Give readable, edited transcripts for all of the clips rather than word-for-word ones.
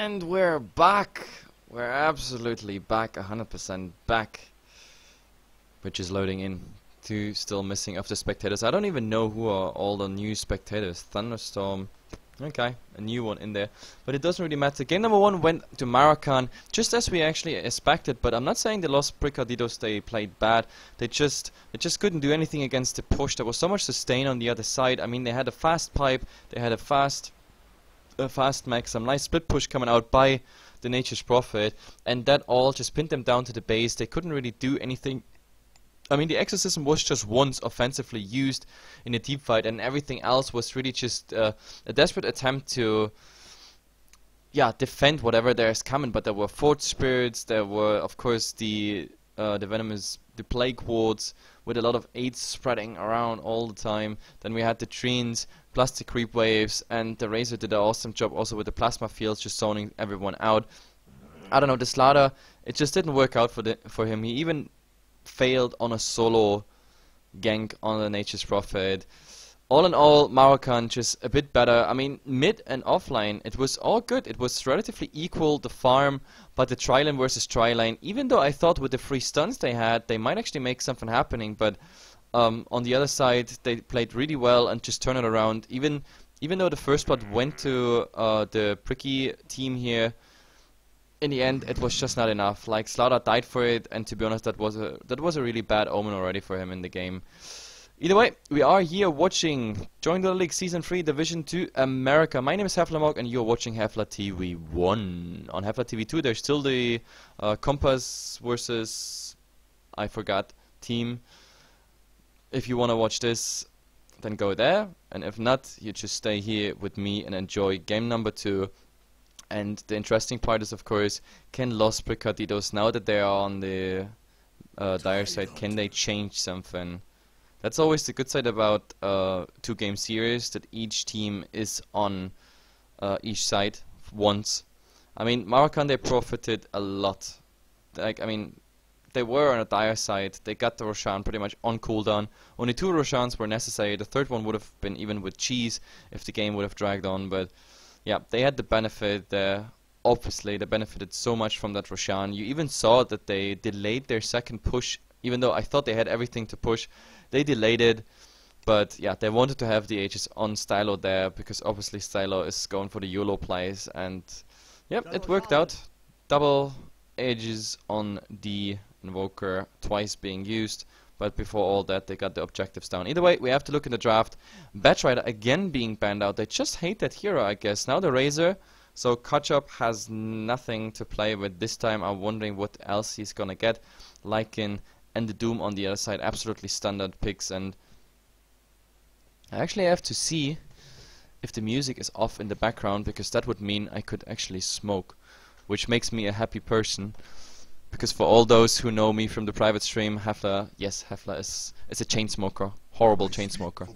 And we're back. We're absolutely back, 100% back. Which is loading in. Two still missing of the spectators. I don't even know who are all the new spectators. Thunderstorm. Okay, a new one in there. But it doesn't really matter. Game number 1 went to Maruchan, just as we actually expected. But I'm not saying the Los Bricarditos, they played bad. They just couldn't do anything against the push. There was so much sustain on the other side. I mean, they had a fast pipe. They had a fast mech, some nice split push coming out by the Nature's Prophet. And that all just pinned them down to the base. They couldn't really do anything. I mean, the Exorcism was just once offensively used in a team fight, and everything else was really just a desperate attempt to, defend whatever there's coming. But there were Forge Spirits, there were, of course, the Plague Wards, with a lot of aids spreading around all the time. Then we had the Treants, plus the Creep Waves, and the Razor did an awesome job also with the Plasma Fields, just zoning everyone out. I don't know, the Slaughter, it just didn't work out for him. He even failed on a solo gank on the Nature's Prophet. All in all, Maruchan just a bit better. I mean, mid and offline, it was all good. It was relatively equal, the farm, but the tri-lane versus tri-lane, even though I thought with the free stuns they had, they might actually make something happening, but on the other side, they played really well and just turned it around. Even though the first blood went to the Pricky team here, in the end, it was just not enough. Like, Slaughter died for it, and to be honest, that was a really bad omen already for him in the game. Either way, we are here watching Join the League Season 3 Division 2 America. My name is HeflaTV, and you're watching HeflaTV 1. On HeflaTV 2, there's still the Compass versus, I forgot, team. If you want to watch this, then go there. And if not, you just stay here with me and enjoy game number 2. And the interesting part is, of course, can Los Bricarditos, now that they are on the dire side, can they change something? That's always the good side about 2-game series, that each team is on each side once. I mean, Maruchan, they profited a lot. Like, I mean, they were on a dire side. They got the Roshan pretty much on cooldown. Only 2 Roshans were necessary. The third one would have been even with cheese if the game would have dragged on, but yeah, they had the benefit there. Obviously, they benefited so much from that Roshan. You even saw that they delayed their second push, even though I thought they had everything to push. They delayed it, but yeah, they wanted to have the Aegis on Stylo there, because obviously Stylo is going for the YOLO plays, and yep, it worked out. Double Aegis on the Invoker, twice being used. But before all that, they got the objectives down. Either way, we have to look in the draft. Batrider again being banned out. They just hate that hero, I guess. Now the Razor. So Kachop has nothing to play with this time. I'm wondering what else he's gonna get. Lycan and the Doom on the other side. Absolutely standard picks. And I actually have to see if the music is off in the background, because that would mean I could actually smoke, which makes me a happy person. Because for all those who know me from the private stream, Hefla, yes, Hefla is a chain smoker, horrible chain smoker.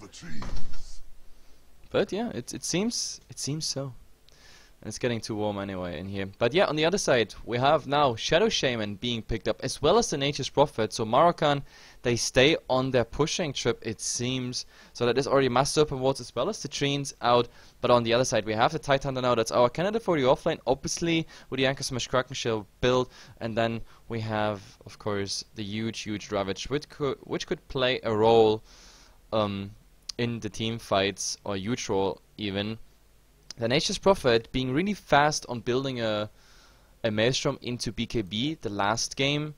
But yeah, it seems so. And it's getting too warm anyway in here. But yeah, on the other side, we have now Shadow Shaman being picked up, as well as the Nature's Prophet. So Maruchan, they stay on their pushing trip, it seems. So that is already Master Open Wards, as well as the Treants out. But on the other side, we have the Tidehunter now. That's our candidate for the offline, obviously, with the Anchor Smash Kraken Shell build. And then we have, of course, the huge Ravage, which could play a role in the team fights, or a huge role even. The Nature's Prophet being really fast on building a Maelstrom into BKB the last game.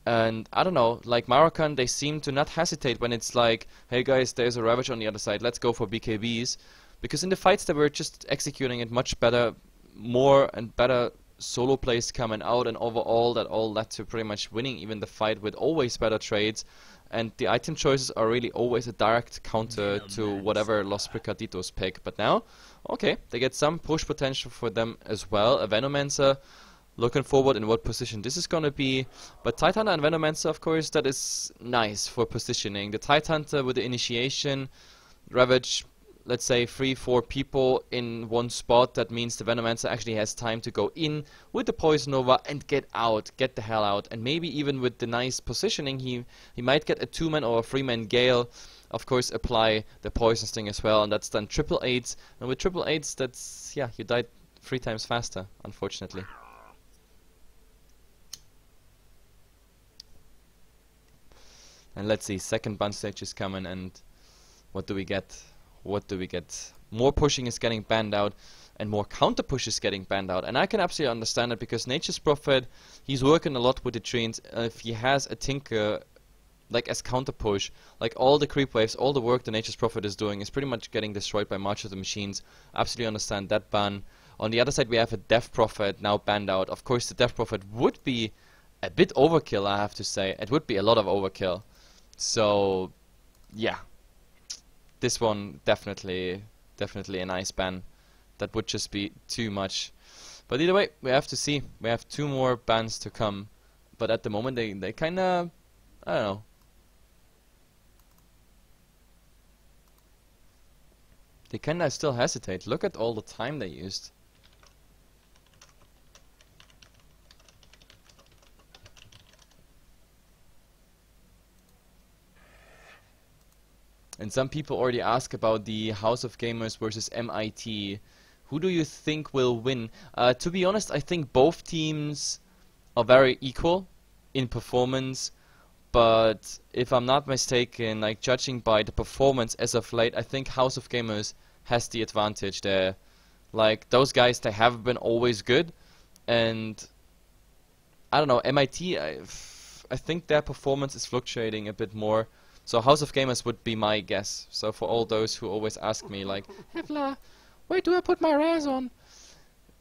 And I don't know, like Maruchan, they seem to not hesitate when it's like, hey guys, there's a Ravage on the other side, let's go for BKBs. Because in the fights they were just executing it much better, more and better solo plays coming out, and overall that all led to pretty much winning even the fight with always better trades. And the item choices are really always a direct counter to whatever Los Bricarditos pick. But now, okay, they get some push potential for them as well. A Venomancer, looking forward in what position this is gonna be. But Tidehunter and Venomancer, of course, that is nice for positioning. The Tidehunter with the initiation, Ravage, let's say 3-4 people in one spot. That means the Venomancer actually has time to go in with the Poison Nova and get out, get the hell out. And maybe even with the nice positioning, he might get a 2-man or a 3-man Gale. Of course, apply the Poison Sting as well, and that's then triple 8s. And with triple 8s, that's, yeah, you died 3 times faster, unfortunately. And let's see, second ban stage is coming, and what do we get? What do we get? More pushing is getting banned out, and more counter push is getting banned out. And I can absolutely understand it, because Nature's Prophet, he's working a lot with the trees. If he has a Tinker, like as counter push, like all the creep waves, all the work the Nature's Prophet is doing is pretty much getting destroyed by March of the Machines. Absolutely understand that ban. On the other side, we have a Death Prophet now banned out. Of course, the Death Prophet would be a bit overkill, I have to say. It would be a lot of overkill. So, yeah. This one, definitely a nice ban. That would just be too much. But either way, we have to see. We have 2 more bans to come. But at the moment, they kinda, I don't know. They kinda still hesitate. Look at all the time they used. And some people already ask about the House of Gamers versus MIT. Who do you think will win? To be honest, I think both teams are very equal in performance. But if I'm not mistaken, like judging by the performance as of late, I think House of Gamers has the advantage there. Like those guys, they have been always good. And I don't know, MIT, I think their performance is fluctuating a bit more. So House of Gamers would be my guess. So for all those who always ask me like, Hefla, where do I put my rares on?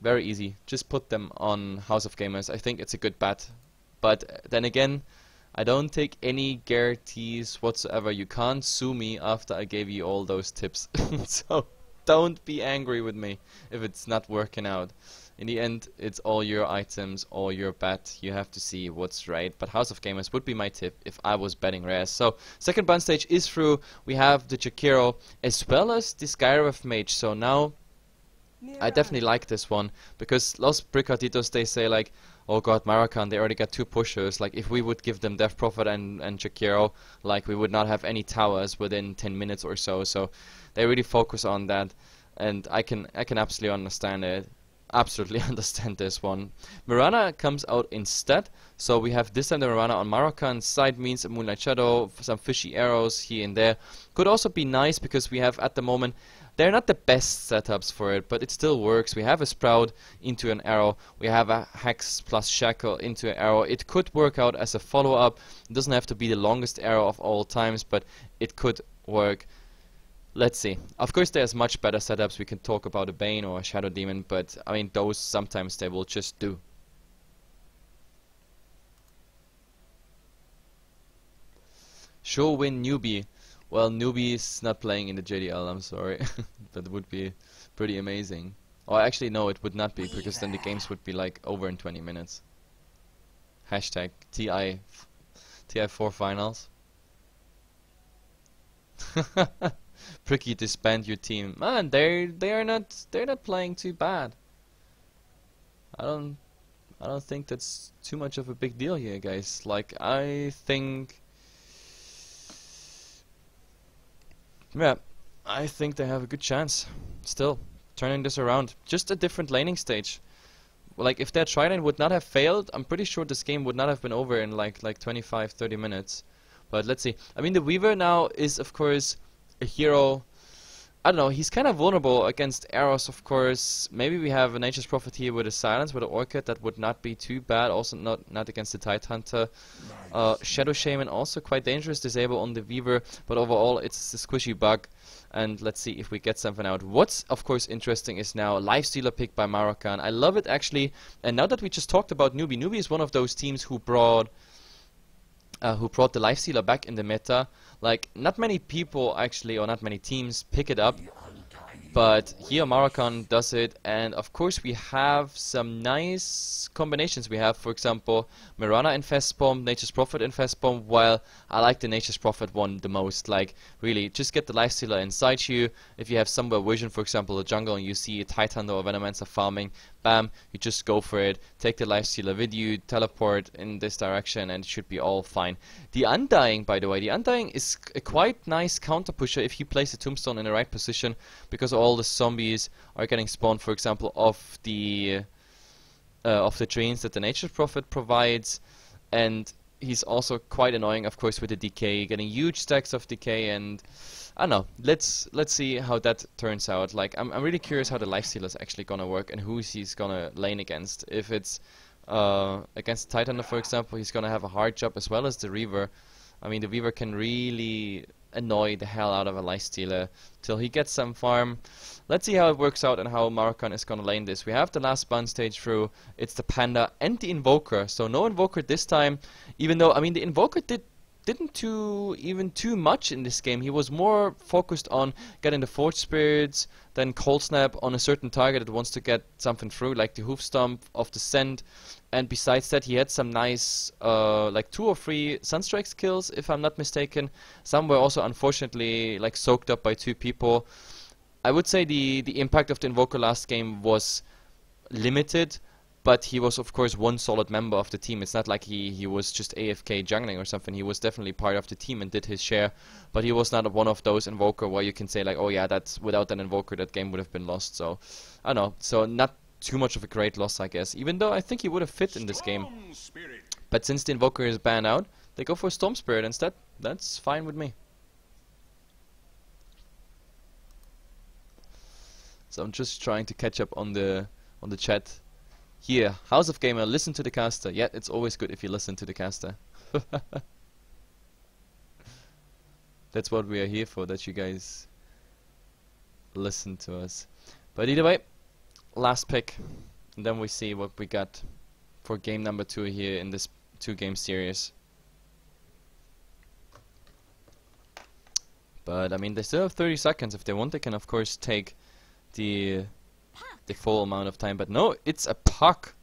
Very easy. Just put them on House of Gamers. I think it's a good bet. But then again, I don't take any guarantees whatsoever. You can't sue me after I gave you all those tips. So don't be angry with me if it's not working out. In the end, it's all your items, all your bet. You have to see what's right. But House of Gamers would be my tip if I was betting rares. So, second ban stage is through. We have the Jakiro as well as the Skyref Mage. So now, I definitely like this one. Because Los Bricarditos, they say like, oh god, Maruchan, they already got 2 pushers. Like, if we would give them Death Prophet and Jakiro, like, we would not have any towers within 10 minutes or so. So, they really focus on that. And I can absolutely understand it. Absolutely understand this one. Mirana comes out instead, so we have this time the Mirana on Maruchan. Side means a Moonlight Shadow, some fishy arrows here and there. Could also be nice because we have at the moment, they're not the best setups for it, but it still works. We have a Sprout into an arrow, we have a Hex plus Shackle into an arrow. It could work out as a follow-up. It doesn't have to be the longest arrow of all times, but it could work. Let's see. Of course, there's much better setups. We can talk about a Bane or a Shadow Demon, but I mean, those sometimes they will just do. Sure win newbie. Well, newbie is not playing in the JDL, I'm sorry. That would be pretty amazing. Or actually, no, it would not be, because then the games would be like over in 20 minutes. Hashtag TI4 finals. Pricky, disband your team. Man, they're not playing too bad. I don't think that's too much of a big deal here, guys. Like, I think, yeah, I think they have a good chance still turning this around. Just a different laning stage. Like, if their Trident would not have failed, I'm pretty sure this game would not have been over in like 25-30 minutes. But let's see. I mean, the Weaver now is, of course, a hero. I don't know, he's kind of vulnerable against arrows, of course. Maybe we have a Nature's Prophet here with a Silence, with an Orchid. That would not be too bad. Also not against the Tidehunter. Shadow Shaman also quite dangerous. Disable on the Weaver. But overall, it's a squishy bug. And let's see if we get something out. What's, of course, interesting is now Lifestealer pick by Maruchan. I love it, actually. And now that we just talked about Newbie. Newbie is one of those teams who brought the Lifestealer back in the meta. Like, not many people actually, or not many teams, pick it up. But here Maruchan does it, and of course we have some nice combinations. We have, for example, Mirana Infest Bomb, Nature's Prophet Infest Bomb. While I like the Nature's Prophet one the most. Like, really, just get the Lifestealer inside you. If you have somewhere vision, for example, a jungle, and you see a Tidehunter or Venomancer farming, bam, you just go for it, take the lifestealer with you, teleport in this direction, and it should be all fine. The Undying, by the way, the Undying is a quite nice counter pusher if you place the tombstone in the right position, because all the zombies are getting spawned, for example, off the drains that the Nature's Prophet provides, and he's also quite annoying, of course, with the decay, getting huge stacks of decay, and I don't know. Let's see how that turns out. Like, I'm really curious how the lifestealer is actually gonna work and who he's gonna lane against. If it's against Titan, for example, he's gonna have a hard job, as well as the Reaver. I mean, the Weaver can really annoy the hell out of a lifestealer till he gets some farm. Let's see how it works out and how Maruchan is gonna lane this. We have the last bun stage through. It's the Panda and the Invoker. So no Invoker this time, even though, I mean, the Invoker didn't do too much in this game. He was more focused on getting the Forge Spirits, then Cold Snap on a certain target that wants to get something through, like the Hoof Stomp of the Send. And besides that, he had some nice, like 2 or 3 Sunstrike kills, if I'm not mistaken. Some were also, unfortunately, like soaked up by 2 people. I would say the impact of the Invoker last game was limited, but he was, of course, one solid member of the team. It's not like he was just AFK jungling or something. He was definitely part of the team and did his share, but he was not one of those Invoker where you can say, like, oh yeah, that's without that Invoker, that game would have been lost. So, I don't know. So, not too much of a great loss, I guess, even though I think he would have fit in this game. But since the Invoker is banned out, they go for Storm Spirit instead. That's fine with me. So I'm just trying to catch up on the chat. Here, House of Gamer, listen to the caster. Yeah, it's always good if you listen to the caster. That's what we are here for, that you guys listen to us. But either way, last pick, and then we see what we got for game number 2 here in this 2-game series. But I mean, they still have 30 seconds. If they want, they can of course take the full amount of time. But no, it's a puck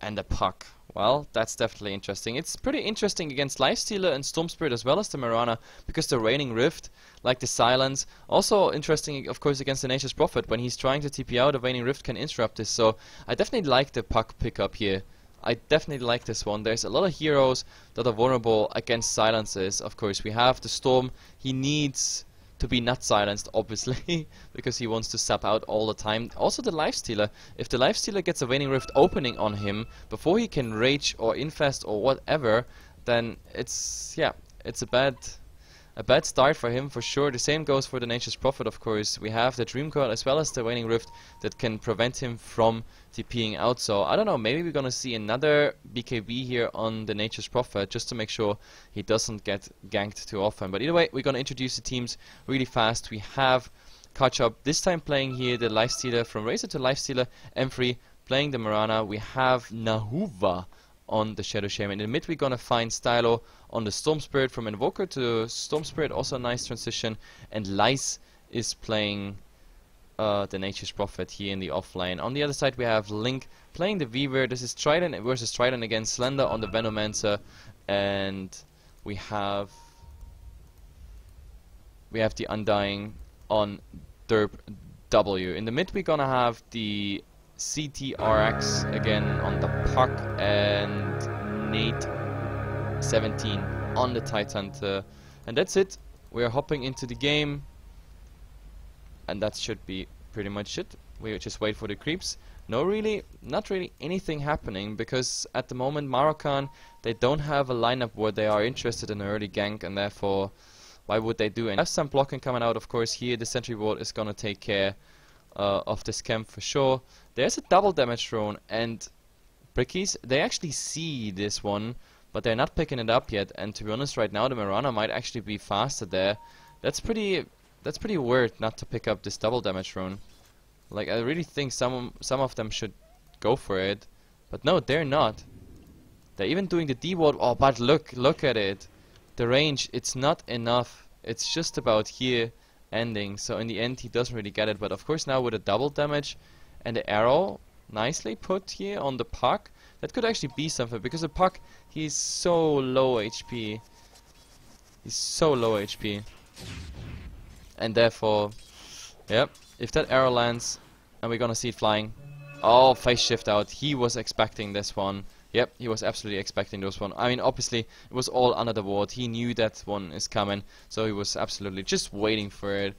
and a puck. Well, that's definitely interesting. It's pretty interesting against Lifestealer and Storm Spirit, as well as the Marana, because the Raining Rift, like the Silence, also interesting, of course, against the Nature's Prophet. When he's trying to TP out, a Raining Rift can interrupt this. So I definitely like the puck pickup here. I definitely like this one. There's a lot of heroes that are vulnerable against silences. Of course, we have the Storm. He needs to be not silenced, obviously, because he wants to sap out all the time. Also the Lifestealer. If the Lifestealer gets a Raining Rift opening on him before he can rage or infest or whatever, then it's a bad start for him for sure. The same goes for the Nature's Prophet, of course. We have the Dream Coil as well as the Raining Rift that can prevent him from TPing out. So I don't know, maybe we're gonna see another BKB here on the Nature's Prophet just to make sure he doesn't get ganked too often. But either way, we're gonna introduce the teams really fast. We have Kachop this time playing here the Lifestealer, from Razor to Lifestealer, M3 playing the Marana. We have Nahuva on the Shadow Shaman. In the mid, we're gonna find Stylo on the Storm Spirit, from Invoker to Storm Spirit, also a nice transition. And Lice is playing the Nature's Prophet here in the offlane. On the other side, we have Link playing the Weaver. This is Trident versus Trident against Slender on the Venomancer, and we have the Undying on Derp W. In the mid, we're gonna have the CTRX again on the Puck, and Nate 17 on the Tidehunter. And that's it. We're hopping into the game, and that should be pretty much it. We just wait for the creeps. Not really anything happening, because at the moment Maruchan, they don't have a lineup where they are interested in early gank, and therefore why would they do it? Have some blocking coming out, of course. Here the sentry ward is gonna take care of this camp for sure. There's a double damage drone, and Brickies, they actually see this one, but they're not picking it up yet. And to be honest, right now the Marana might actually be faster there. That's pretty weird not to pick up this double damage drone. Like, I really think some of them should go for it, but no, they're not. They're even doing the D-ward. Oh, but look at it. The range, it's not enough. It's just about here ending. So in the end, he doesn't really get it. But of course, now with a double damage and the arrow nicely put here on the Puck, that could actually be something, because the Puck, he's so low HP. He's so low HP. And therefore, yep, if that arrow lands and we're gonna see it flying, Oh, face shift out. He was expecting this one. Yep, he was absolutely expecting this one. I mean, obviously, it was all under the ward. He knew that one is coming, so he was absolutely just waiting for it.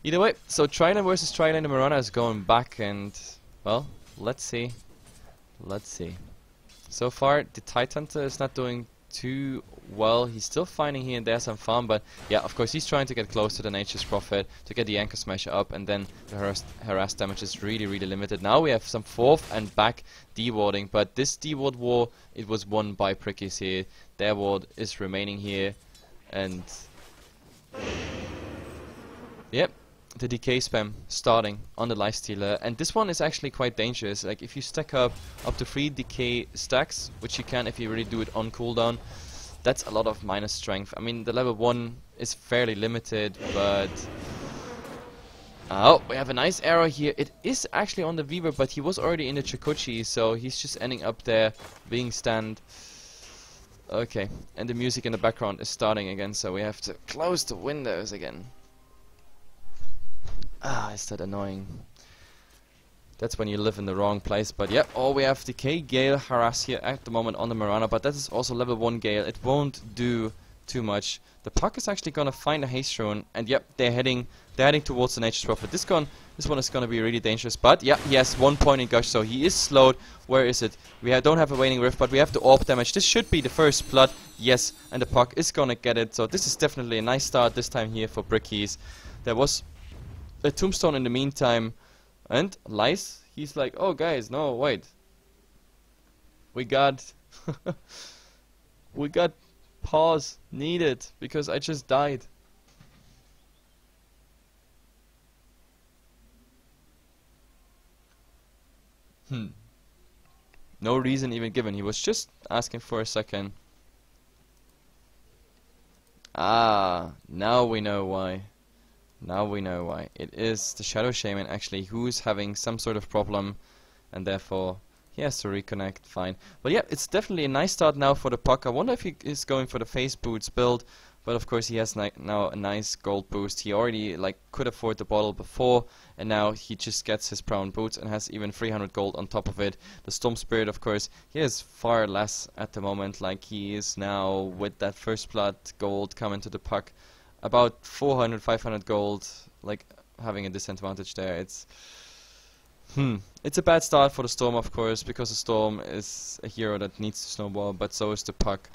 Either way, so Trident versus Trident, the Marana is going back, and, well, let's see. Let's see. So far, the Tidehunter is not doing too well. He's still finding here and there some farm, but yeah, of course he's trying to get close to the Nature's Prophet to get the Anchor Smasher up, and then the harass damage is really limited. Now we have some fourth and back D-warding, but this D-ward war, it was won by Prickies here. Their ward is remaining here, and yep, the decay spam starting on the lifestealer, and this one is actually quite dangerous. Like if you stack up to 3 decay stacks, which you can if you really do it on cooldown, that's a lot of minus strength. I mean, the level 1 is fairly limited, but oh, we have a nice arrow here. It is actually on the Weaver, but he was already in the Chikuchi, so he's just ending up there being stunned. Okay, and the music in the background is starting again, so we have to close the windows again. Ah, is that annoying? That's when you live in the wrong place. But yeah, oh, we have Decay Gale harass here at the moment on the Marana, but that is also level 1 Gale. It won't do too much. The puck is actually gonna find a haste rune, and yep, they're heading towards the Nature's Prophet. This one is gonna be really dangerous. But yeah, he has 1 point in Gush, so he is slowed. Where is it? We don't have a Waning Rift, but we have the orb damage. This should be the first blood, yes, and the puck is gonna get it. So this is definitely a nice start this time here for Brickies. There was a tombstone in the meantime, and Lice, he's like, oh guys, no, wait, we got we got pause needed because I just died. No reason even given. He was just asking for a second. Ah, now we know why. Now we know why. It is the Shadow Shaman actually who's having some sort of problem, and therefore he has to reconnect. Fine. But yeah, it's definitely a nice start now for the puck. I wonder if he is going for the face boots build, but of course he has now a nice gold boost. He already could afford the bottle before, and now he just gets his brown boots and has even 300 gold on top of it. The Storm Spirit, of course, he has far less at the moment. Like he is now with that first blood gold coming to the puck, about 400, 500 gold, like having a disadvantage there. It's a bad start for the Storm, of course, because the Storm is a hero that needs to snowball, but so is the puck.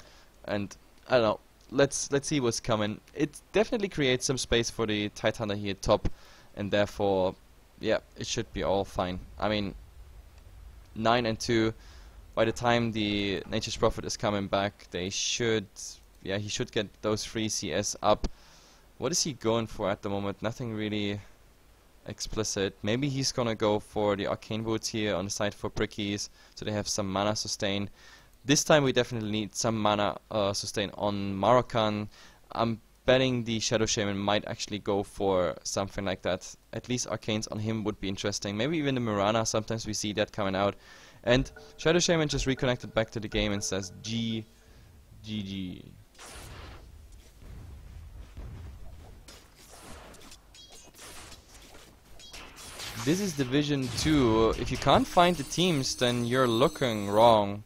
And I don't know. Let's see what's coming. It definitely creates some space for the Tidehunter here top, and therefore, yeah, it should be all fine. I mean, 9 and 2. By the time the Nature's Prophet is coming back, they should, yeah, he should get those 3 CS up. What is he going for at the moment? Nothing really explicit. Maybe he's gonna go for the Arcane Boots here on the side for Prickies, so they have some mana sustain. This time we definitely need some mana sustain on Maruchan. I'm betting the Shadow Shaman might actually go for something like that. At least Arcanes on him would be interesting. Maybe even the Marana, sometimes we see that coming out. And Shadow Shaman just reconnected back to the game and says GG. This is Division 2. If you can't find the teams, then you're looking wrong.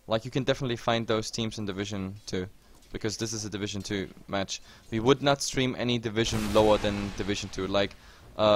Like, you can definitely find those teams in Division 2, because this is a Division 2 match. We would not stream any division lower than Division 2. Like,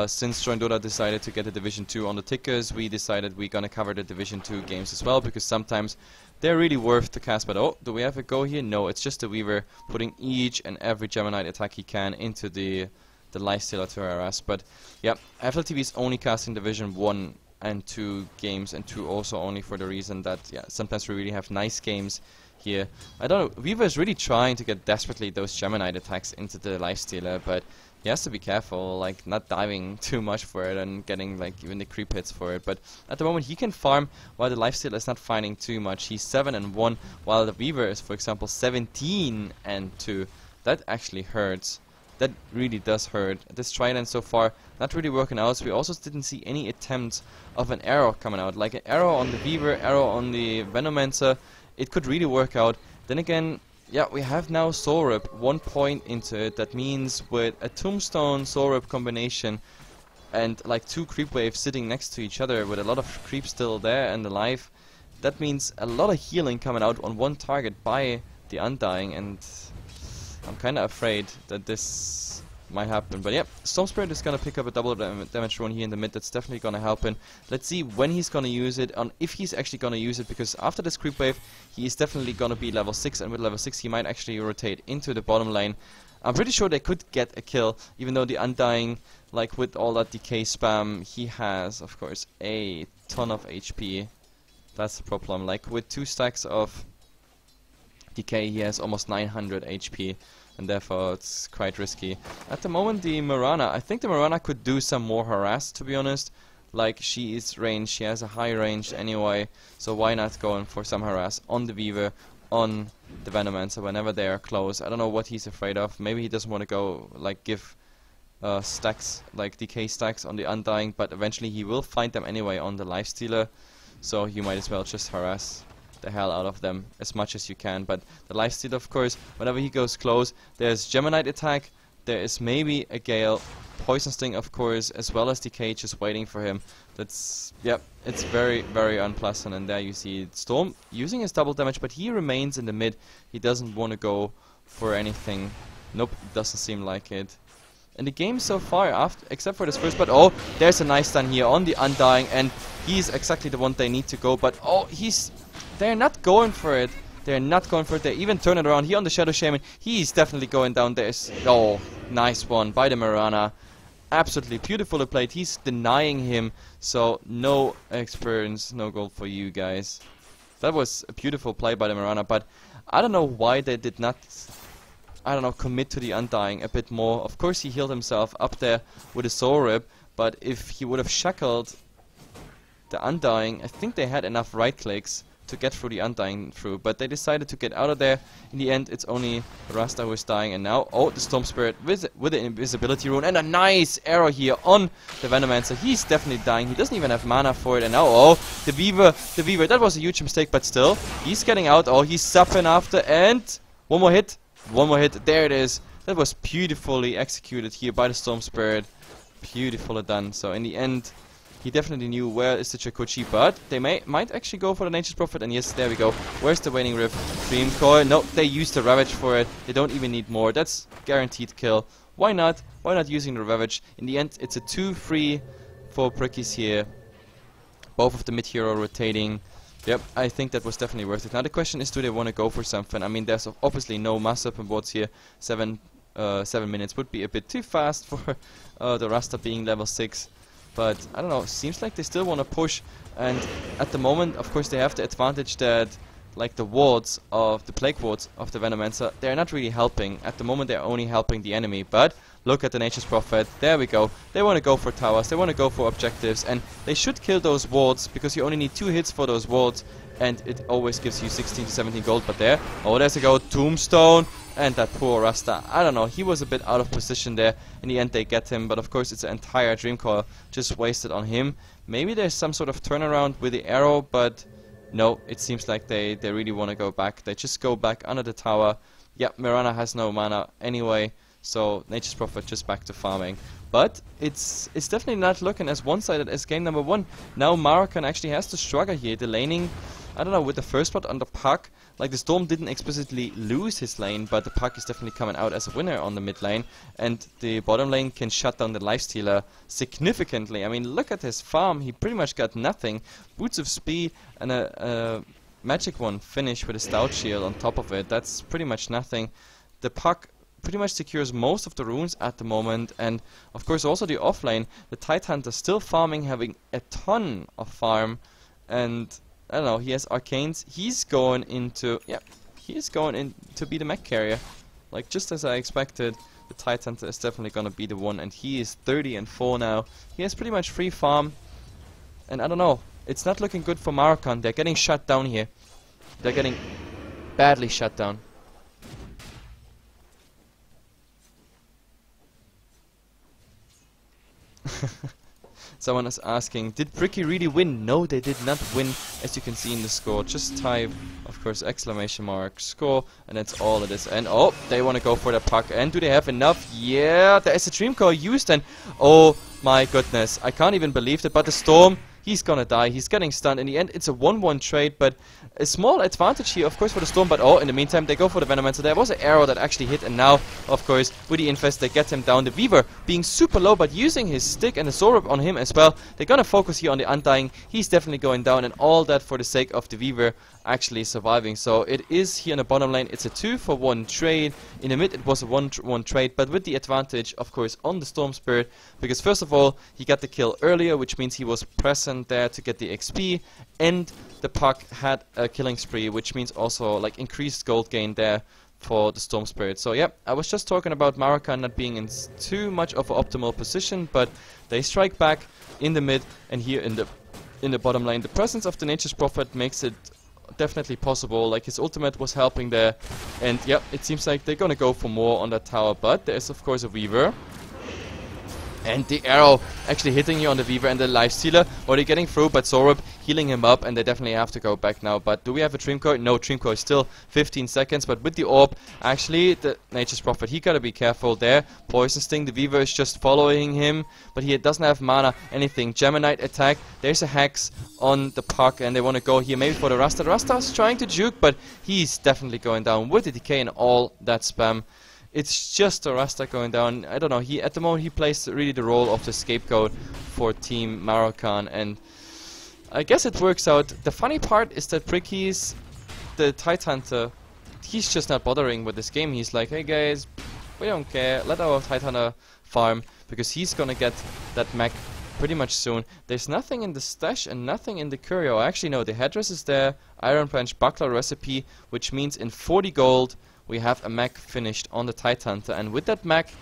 since Join Dota decided to get a Division 2 on the tickers, we decided we're gonna cover the Division 2 games as well, because sometimes they're really worth the cast. But oh, do we have a go here? No, it's just the Weaver putting each and every Gemini attack he can into the lifestealer to harass. But yeah, HeflaTV is only casting Division 1 and 2 games, and 2 also only for the reason that, yeah, sometimes we really have nice games here. I don't know, Weaver is really trying to get desperately those Gemini attacks into the lifestealer, but he has to be careful, like not diving too much for it and getting like even the creep hits for it. But at the moment he can farm while the lifestealer is not finding too much. He's 7 and 1, while the Weaver is, for example, 17 and 2. That actually hurts. That really does hurt. This Trident so far not really working out. So we also didn't see any attempts of an arrow coming out. Like an arrow on the Weaver, arrow on the Venomancer. It could really work out. Then again, yeah, we have now Soul Rip 1 point into it. That means with a Tombstone Soul Rip combination, and like 2 creep waves sitting next to each other with a lot of creeps still there and alive, that means a lot of healing coming out on one target by the Undying, and I'm kinda afraid that this might happen. But yeah, Storm Spirit is gonna pick up a double damage rune here in the mid. That's definitely gonna help him. Let's see when he's gonna use it, and if he's actually gonna use it, because after this creep wave, he is definitely gonna be level 6, and with level 6 he might actually rotate into the bottom lane. I'm pretty sure they could get a kill, even though the Undying, like with all that decay spam, he has, of course, a ton of HP. That's the problem. Like with 2 stacks of decay, he has almost 900 HP. And therefore it's quite risky. At the moment the Mirana, I think the Mirana could do some more harass, to be honest. Like she is ranged, she has a high range anyway, so why not going for some harass on the Weaver, on the Venomancer whenever they are close. I don't know what he's afraid of. Maybe he doesn't want to go like give stacks, like decay stacks on the Undying, but eventually he will find them anyway on the Lifestealer, so you might as well just harass the hell out of them as much as you can. But the Lifesteal, of course, whenever he goes close, there's Geminite attack, there is maybe a Gale, Poison Sting, of course, as well as Decay just waiting for him. That's, yep, it's very, very unpleasant. And there you see Storm using his double damage, but he remains in the mid. He doesn't want to go for anything. Nope, doesn't seem like it. In the game so far, after, except for this first, but oh, there's a nice stun here on the Undying, and he's exactly the one they need to go. But oh, they're not going for it. They're not going for it. They even turn it around here on the Shadow Shaman. He's definitely going down. Oh, nice one by the Mirana. Absolutely beautifully played. He's denying him. So no experience, no gold for you guys. That was a beautiful play by the Mirana. But I don't know why they did not, I don't know, commit to the Undying a bit more. Of course he healed himself up there with a Soul Rip. But if he would have shackled the Undying, I think they had enough right clicks to get through the Undying through, but they decided to get out of there. In the end, it's only Rasta who is dying, and now, oh, the Storm Spirit with the invisibility rune, and a nice arrow here on the Venomancer. He's definitely dying. He doesn't even have mana for it, and now, oh, the Weaver, that was a huge mistake, but still, he's getting out. Oh, he's supping after, and one more hit, there it is. That was beautifully executed here by the Storm Spirit. Beautifully done. So in the end, he definitely knew where is the Chakotchi, but they might actually go for the Nature's Prophet, and yes, there we go. Where's the Waning Rift? Dream Coil? No, they used the Ravage for it. They don't even need more. That's guaranteed kill. Why not? Why not using the Ravage? In the end, it's a 2-3 for Prickies here. Both of the mid-hero rotating. Yep, I think that was definitely worth it. Now the question is, do they want to go for something? I mean, there's obviously no mass up on boards here. 7 minutes would be a bit too fast for the Rasta being level 6. But, I don't know, seems like they still want to push, and at the moment, of course, they have the advantage that, like, the wards of, the Plague Wards of the Venomancer, they're not really helping. At the moment, they're only helping the enemy, but look at the Nature's Prophet, there we go. They want to go for towers, they want to go for objectives, and they should kill those wards, because you only need 2 hits for those wards, and it always gives you 16 to 17 gold. But there, oh, there's a go, Tombstone. And that poor Rasta, I don't know, he was a bit out of position there. In the end they get him, but of course it's an entire Dream Coil just wasted on him. Maybe there's some sort of turnaround with the arrow, but no, it seems like they really want to go back. They just go back under the tower. Yeah, Mirana has no mana anyway, so Nature's Prophet just back to farming. But it's definitely not looking as one-sided as game number 1. Now Maruchan actually has to struggle here. The laning, I don't know, with the first part on the Puck, like the Storm didn't explicitly lose his lane, but the Puck is definitely coming out as a winner on the mid lane, and the bottom lane can shut down the Lifestealer significantly. I mean, look at his farm, he pretty much got nothing. Boots of Speed and a magic one finish with a Stout Shield on top of it, that's pretty much nothing. The Puck pretty much secures most of the runes at the moment, and of course also the offlane, the Tidehunter still farming, having a ton of farm, and I don't know, he has arcanes. He's going into, yeah, he's going in to be the mech carrier. Like, just as I expected, the Tidehunter is definitely going to be the one, and he is 30 and 4 now. He has pretty much free farm, and I don't know, it's not looking good for Maruchan. They're getting shut down here. They're getting badly shut down. Someone is asking, did Bricky really win? No, they did not win, as you can see in the score. Just type, of course, exclamation mark, score, and that's all it is. And oh, they want to go for the puck. And do they have enough? Yeah, there is a Dream Coil used, and oh my goodness, I can't even believe that. But the Storm, he's gonna die. He's getting stunned. In the end, it's a 1-1 trade, but a small advantage here, of course, for the Storm. But oh, in the meantime, they go for the Venomancer. There was an arrow that actually hit, and now, of course, with the Infest, they get him down. The Weaver being super low, but using his stick and the Zorub on him as well. They're gonna focus here on the Undying. He's definitely going down, and all that for the sake of the Weaver actually surviving. So it is here in the bottom lane. It's a 2-for-1 trade. In the mid, it was a 1-1 trade, but with the advantage, of course, on the Storm Spirit, because first of all, he got the kill earlier, which means he was present there to get the XP, and the puck had a killing spree, which means also like increased gold gain there for the Storm Spirit. So yeah, I was just talking about Maruchan not being in too much of an optimal position, but they strike back in the mid, and here in the bottom lane, the presence of the Nature's Prophet makes it definitely possible. Like, his ultimate was helping there, and yeah, it seems like they're gonna go for more on that tower. But there is of course a Weaver, and the arrow actually hitting you on the Weaver, and the Lifestealer already getting through, but Zorub healing him up, and they definitely have to go back now. But do we have a Dream Coil? No, Dream Coil is still 15 seconds, but with the Orb, actually, the Nature's Prophet, he gotta be careful there. Poison Sting, the Weaver is just following him, but he doesn't have mana, anything. Geminite attack, there's a Hex on the puck, and they want to go here maybe for the Rasta. Rasta's trying to juke, but he's definitely going down with the decay and all that spam. It's just a Rasta going down. I don't know, at the moment he plays really the role of the scapegoat for Team Maruchan, and I guess it works out. The funny part is that Bricky's, the Tidehunter, he's just not bothering with this game. He's like, hey guys, we don't care, let our Tidehunter farm, because he's gonna get that mech pretty much soon. There's nothing in the stash and nothing in the curio. Actually no, the headdress is there, Iron Branch Buckler recipe, which means in 40 gold we have a mech finished on the Tidehunter, and with that mech,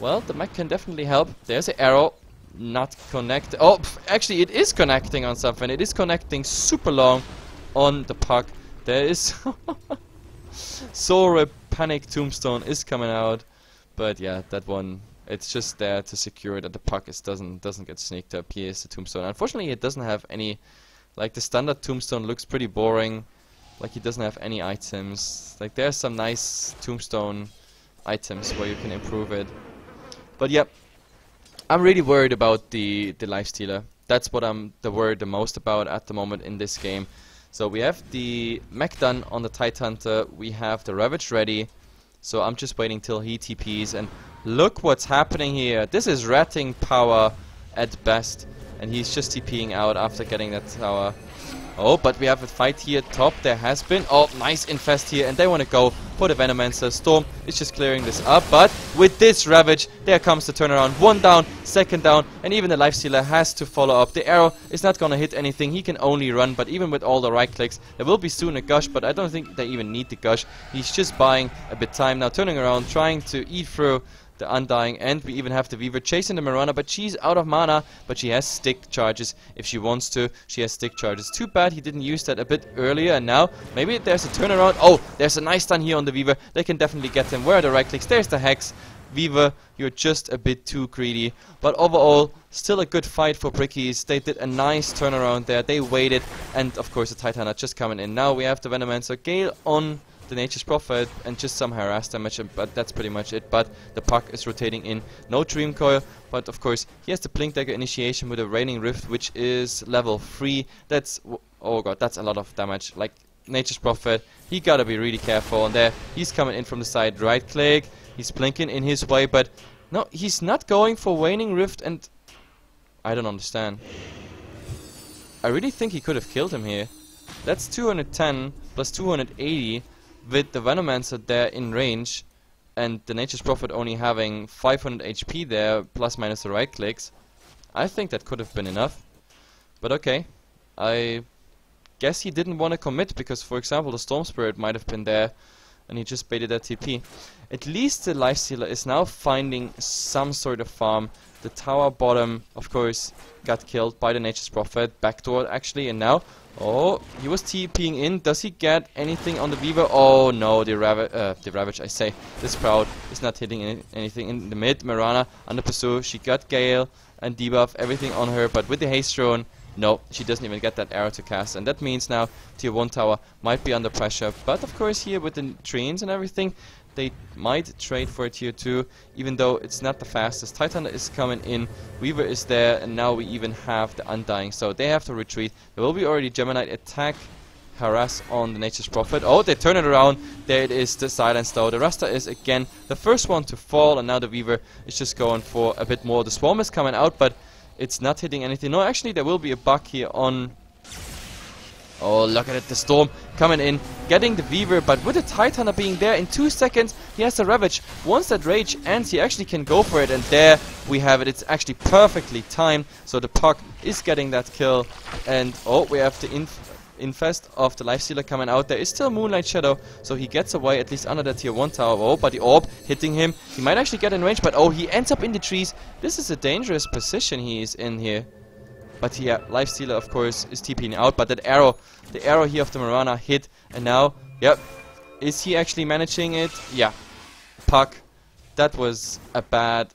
well, the mech can definitely help. There's an arrow, not connect. Oh, actually it is connecting on something. It is connecting super long on the puck. There is so a panic tombstone is coming out, but yeah, that one, it's just there to secure that the puck doesn't get sneaked up. Here's the tombstone. Unfortunately, it doesn't have any, like the standard tombstone looks pretty boring. Like, he doesn't have any items. Like, there's some nice tombstone items where you can improve it. But yeah, I'm really worried about the Lifestealer. That's what I'm worried the most about at the moment in this game. So we have the mech done on the Tidehunter. We have the Ravage ready. So I'm just waiting till he TPs. And look what's happening here. This is ratting power at best. And he's just TPing out after getting that tower. Oh, but we have a fight here top. There has been. Oh, nice infest here. And they want to go for the Venomancer. Storm is just clearing this up. But with this Ravage, there comes the turnaround. One down, second down. And even the Lifestealer has to follow up. The arrow is not going to hit anything. He can only run. But even with all the right clicks, there will be soon a gush. But I don't think they even need the gush. He's just buying a bit time now. Turning around, trying to eat through the Undying, and we even have the Weaver chasing the Marana, but she's out of mana, but she has stick charges if she wants to. She has stick charges. Too bad he didn't use that a bit earlier, and now maybe there's a turnaround. Oh, there's a nice stun here on the Weaver. They can definitely get him. Where are the right clicks? There's the Hex. Weaver, you're just a bit too greedy, but overall still a good fight for Brickies. They did a nice turnaround there. They waited, and of course the Tidehunter just coming in. Now we have the Venomancer Gale on the Nature's Prophet and just some harass damage, but that's pretty much it. But the puck is rotating in. No Dream Coil, but of course he has the Blink Dagger initiation with a Raining Rift, which is level 3. That's, oh god, that's a lot of damage. Like, Nature's Prophet, he gotta be really careful. And there, he's coming in from the side. Right click, he's blinking in his way, but no, he's not going for Waning Rift, and I don't understand. I really think he could have killed him here. That's 210 plus 280 with the Venomancer there in range, and the Nature's Prophet only having 500 HP there, plus minus the right clicks. I think that could have been enough. But okay, I guess he didn't want to commit, because for example the Storm Spirit might have been there, and he just baited that TP. At least the Lifestealer is now finding some sort of farm. The tower bottom, of course, got killed by the Nature's Prophet, backdoor actually, and now, oh, he was TPing in. Does he get anything on the Weaver? Oh no, the Ravage, I say. The Sprout is not hitting anything in the mid. Marana under pursuit. She got Gale, and debuff everything on her, but with the haste drone, no, she doesn't even get that arrow to cast, and that means now tier 1 tower might be under pressure. But of course here with the trains and everything, they might trade for a tier 2, even though it's not the fastest. Titan is coming in, Weaver is there, and now we even have the Undying, so they have to retreat. There will be already Gemini attack, harass on the Nature's Prophet. Oh, they turn it around. There it is, the silence though. The Rasta is again the first one to fall, and now the Weaver is just going for a bit more. The Swarm is coming out, but it's not hitting anything. No, actually there will be a bug here on... Oh, look at it, the Storm coming in, getting the Weaver, but with the Titan being there in 2 seconds, he has the Ravage. Once that Rage ends, he actually can go for it, and there we have it. It's actually perfectly timed, so the Puck is getting that kill, and oh, we have the Infest of the Lifestealer coming out. There is still Moonlight Shadow, so he gets away at least under the tier 1 tower. Oh, but the Orb hitting him. He might actually get in range, but oh, he ends up in the trees. This is a dangerous position he is in here. But yeah, Lifestealer of course is TPing out, but that arrow, the arrow here of the Marana hit, and now, yep, is he actually managing it? Yeah, Puck, that was a bad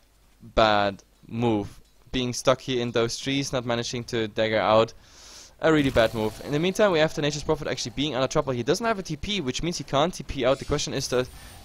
move. Being stuck here in those trees, not managing to dagger out. A really bad move. In the meantime, we have the Nature's Prophet actually being under trouble. He doesn't have a TP, which means he can't TP out. The question is,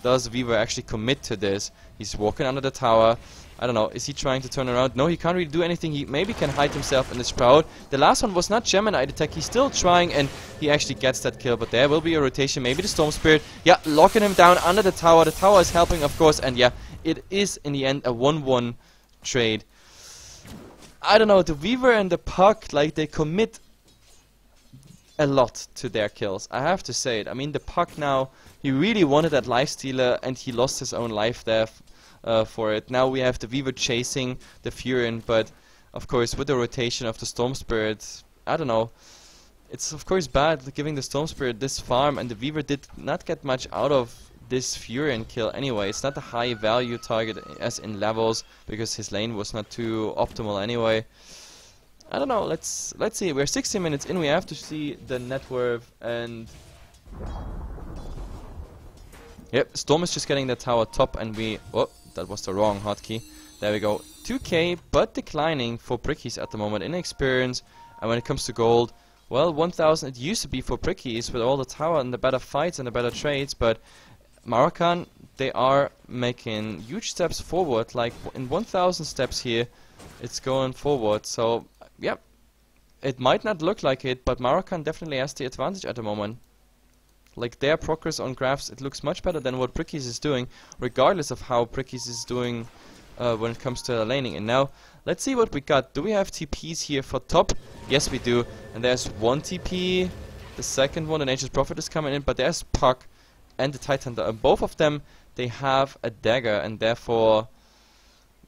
does Weaver actually commit to this? He's walking under the tower. I don't know, is he trying to turn around? No, he can't really do anything. He maybe can hide himself in the Sprout. The last one was not Gemini attack. He's still trying, and he actually gets that kill. But there will be a rotation. Maybe the Storm Spirit. Yeah, locking him down under the tower. The tower is helping, of course. And yeah, it is in the end a 1-1 trade. I don't know, the Weaver and the Puck, like, they commit a lot to their kills. I have to say it. I mean, the Puck now, he really wanted that Lifestealer, and he lost his own life there for it. Now we have the Weaver chasing the Furion, but of course with the rotation of the Storm Spirit, I don't know. It's of course bad giving the Storm Spirit this farm, and the Weaver did not get much out of this Furion kill anyway. It's not a high value target as in levels, because his lane was not too optimal anyway. I don't know, let's see. We're 60 minutes in, we have to see the net worth, and yep, Storm is just getting the tower top, and we... Oh, that was the wrong hotkey. There we go. 2k, but declining for Brickies at the moment in experience. And when it comes to gold, well, 1000 it used to be for Brickies with all the tower and the better fights and the better trades, but Maruchan, they are making huge steps forward. Like in 1000 steps here, it's going forward. So, yeah, it might not look like it, but Maruchan definitely has the advantage at the moment. Like their progress on graphs, it looks much better than what Brickies is doing, regardless of how Brickies is doing when it comes to the laning. And now, let's see what we got. Do we have TPs here for top? Yes, we do. And there's one TP. The second one, the Nature's Prophet, is coming in, but there's Puck and the Titan. And both of them, they have a dagger, and therefore,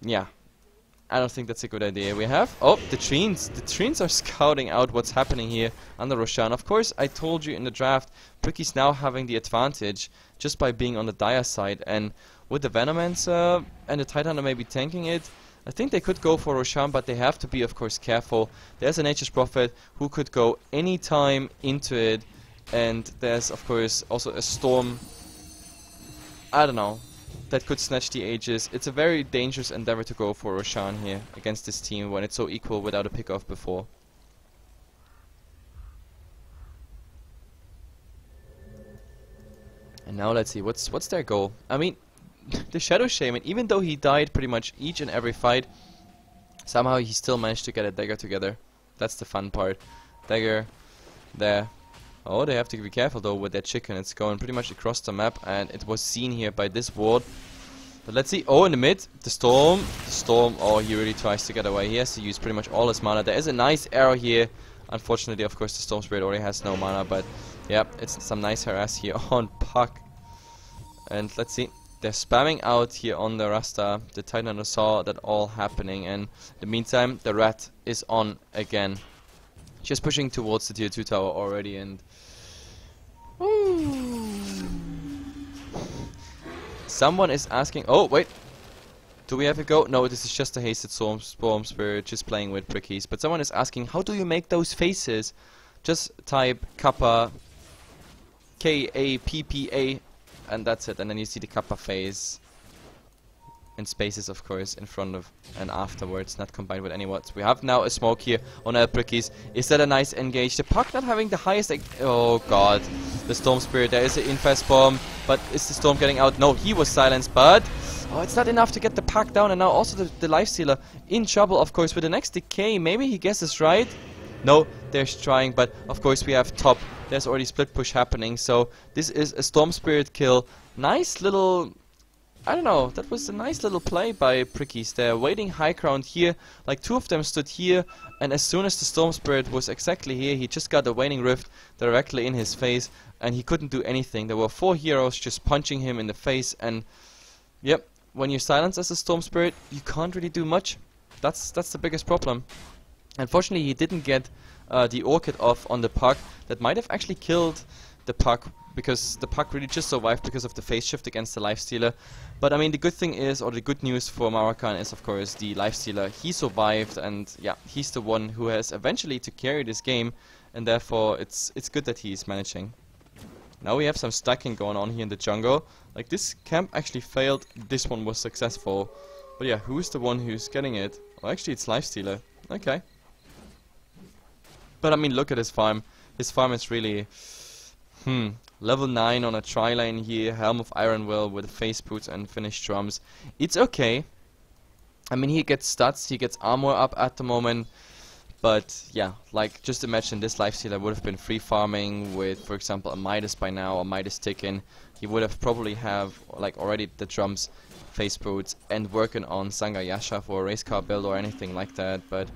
yeah, I don't think that's a good idea. We have... Oh, the Treants. The Treants are scouting out what's happening here on the Roshan. Of course, I told you in the draft, Bricky's now having the advantage just by being on the Dire side. And with the Venomancer and the Titan maybe tanking it, I think they could go for Roshan, but they have to be, of course, careful. There's a Nature's Prophet who could go any time into it. And there's, of course, also a Storm... I don't know. That could snatch the Aegis. It's a very dangerous endeavor to go for Roshan here against this team when it's so equal without a pick-off before. And now let's see, what's their goal? I mean, the Shadow Shaman, even though he died pretty much each and every fight, somehow he still managed to get a dagger together. That's the fun part. Dagger, there. Oh, they have to be careful though with their chicken. It's going pretty much across the map, and it was seen here by this ward. But let's see. Oh, in the mid, the Storm. The Storm, oh, he really tries to get away. He has to use pretty much all his mana. There is a nice arrow here. Unfortunately, of course, the Storm Spirit already has no mana, but yeah, it's some nice harass here on Puck. And let's see. They're spamming out here on the Rasta. The Titan saw that all happening, and in the meantime, the Rat is on again. Just pushing towards the tier 2 tower already, and someone is asking, oh wait, do we have a go? No, this is just a hasted Storm Spirit just playing with Brickies. But someone is asking, how do you make those faces? Just type Kappa, K-A-P-P-A, and that's it, and then you see the Kappa phase. and spaces, of course, in front of and afterwards, not combined with any wards. We have now a smoke here on El Brickies. Is that a nice engage? The puck not having the highest... Oh god, the Storm Spirit. There is an infest bomb, but is the Storm getting out? No, he was silenced, but... Oh, it's not enough to get the puck down, and now also the Lifestealer in trouble, of course, with the next decay. Maybe he guesses right. No, they're trying, but of course we have top. There's already split push happening, so this is a Storm Spirit kill. Nice little... I don't know, that was a nice little play by Brickies. They're waiting high ground here, like 2 of them stood here, and as soon as the Storm Spirit was exactly here, he just got a Waning Rift directly in his face, and he couldn't do anything. There were 4 heroes just punching him in the face, and yep, when you're silenced as a Storm Spirit, you can't really do much. That's the biggest problem. Unfortunately, he didn't get the Orchid off on the puck. That might have actually killed the puck, because the puck really just survived because of the phase shift against the Lifestealer. But I mean, the good thing is, or the good news for Maruchan is, of course, the Lifestealer. He survived, and yeah, he's the one who has eventually to carry this game, and therefore it's good that he's managing. Now we have some stacking going on here in the jungle. Like, this camp actually failed, this one was successful. But yeah, who's the one who's getting it? Well, actually it's Lifestealer. Okay. But I mean, look at his farm. His farm is really... level 9 on a tri-lane here, Helm of Iron Will with face boots and finished drums. It's okay. I mean, he gets stats, he gets armor up at the moment. But yeah, like, just imagine this Lifestealer would have been free farming with, for example, a Midas by now, or Midas Ticken. He would have probably have, like, already the drums, face boots, and working on Sanga Yasha for a race car build or anything like that. But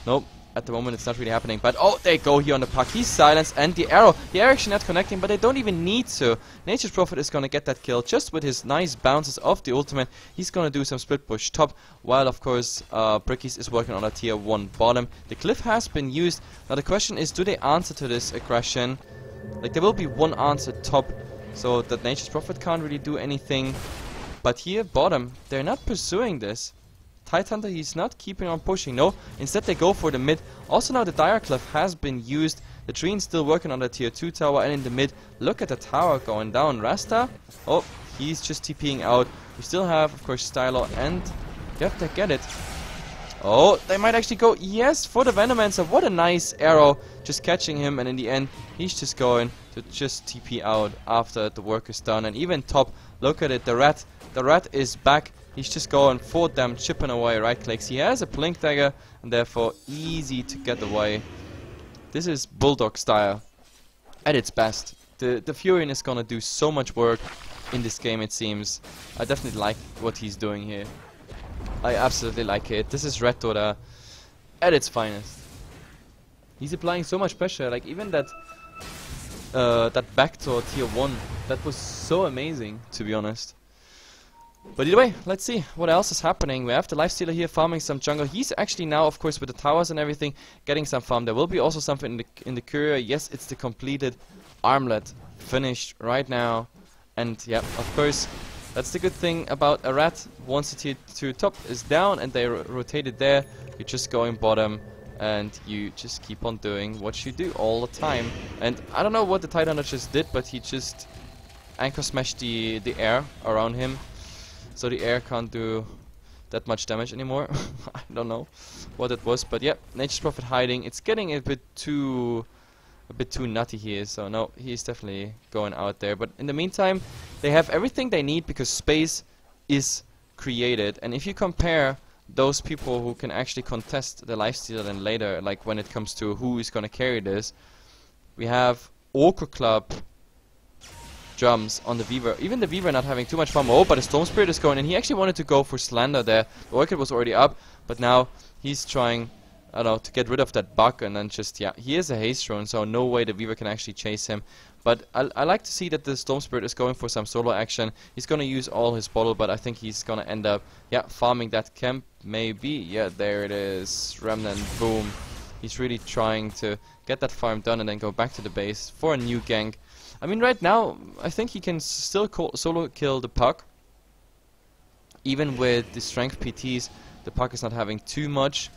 nope. At the moment it's not really happening, but oh, they go here on the puck. He's silenced, and the arrow actually not connecting, but they don't even need to. Nature's Prophet is gonna get that kill just with his nice bounces of the ultimate. He's gonna do some split push top, while of course Brickies is working on a tier 1 bottom. The cliff has been used. Now the question is, do they answer to this aggression? Like, there will be one answer top, so that Nature's Prophet can't really do anything. But here bottom, they're not pursuing this. Tidehunter, he's not keeping on pushing, no. Instead they go for the mid. Also now the Dire Cliff has been used. The Treen's still working on the tier 2 tower, and in the mid, look at the tower going down. Rasta, oh, he's just TPing out. We still have, of course, Stylo, and yep, they get it. Oh, they might actually go, yes, for the Venomancer. What a nice arrow, just catching him, and in the end, he's just going to just TP out after the work is done. And even top, look at it, the rat is back. He's just going for them, chipping away right clicks. He has a Blink Dagger, and therefore easy to get away. This is Bulldog style at its best. The Furion is gonna do so much work in this game, it seems. I definitely like what he's doing here. I absolutely like it. This is Red Dota at its finest. He's applying so much pressure. Like, even that backdoor tier 1, that was so amazing, to be honest. But either way, let's see what else is happening. We have the Lifestealer here farming some jungle. He's actually now, of course, with the towers and everything, getting some farm. There will be also something in the courier. Yes, it's the completed armlet, finished right now. And yeah, of course, that's the good thing about a rat. Once the tier 2 top is down and they rotate it there, you're just going bottom and you just keep on doing what you do all the time. And I don't know what the Tidehunter just did, but he just anchor smashed the air around him. So the air can't do that much damage anymore. I don't know what it was, but yeah, Nature's Prophet hiding. It's getting a bit too nutty here, so no, he's definitely going out there. But in the meantime, they have everything they need because space is created. And if you compare those people who can actually contest the Lifestealer then later, like when it comes to who is gonna carry this, we have Orco Club, drums on the Weaver. Even the Weaver not having too much farm. Oh, but the Storm Spirit is going, and he actually wanted to go for Slander there. The Orchid was already up, but now he's trying, I don't know, to get rid of that bug, and then just, yeah, he is a haste drone, so no way the Weaver can actually chase him. But I like to see that the Storm Spirit is going for some solo action. He's gonna use all his bottle, but I think he's gonna end up, yeah, farming that camp, maybe. Yeah, there it is. Remnant, boom. He's really trying to get that farm done and then go back to the base for a new gank. I mean, right now, I think he can still solo kill the puck. Even with the strength PTs, the puck is not having too much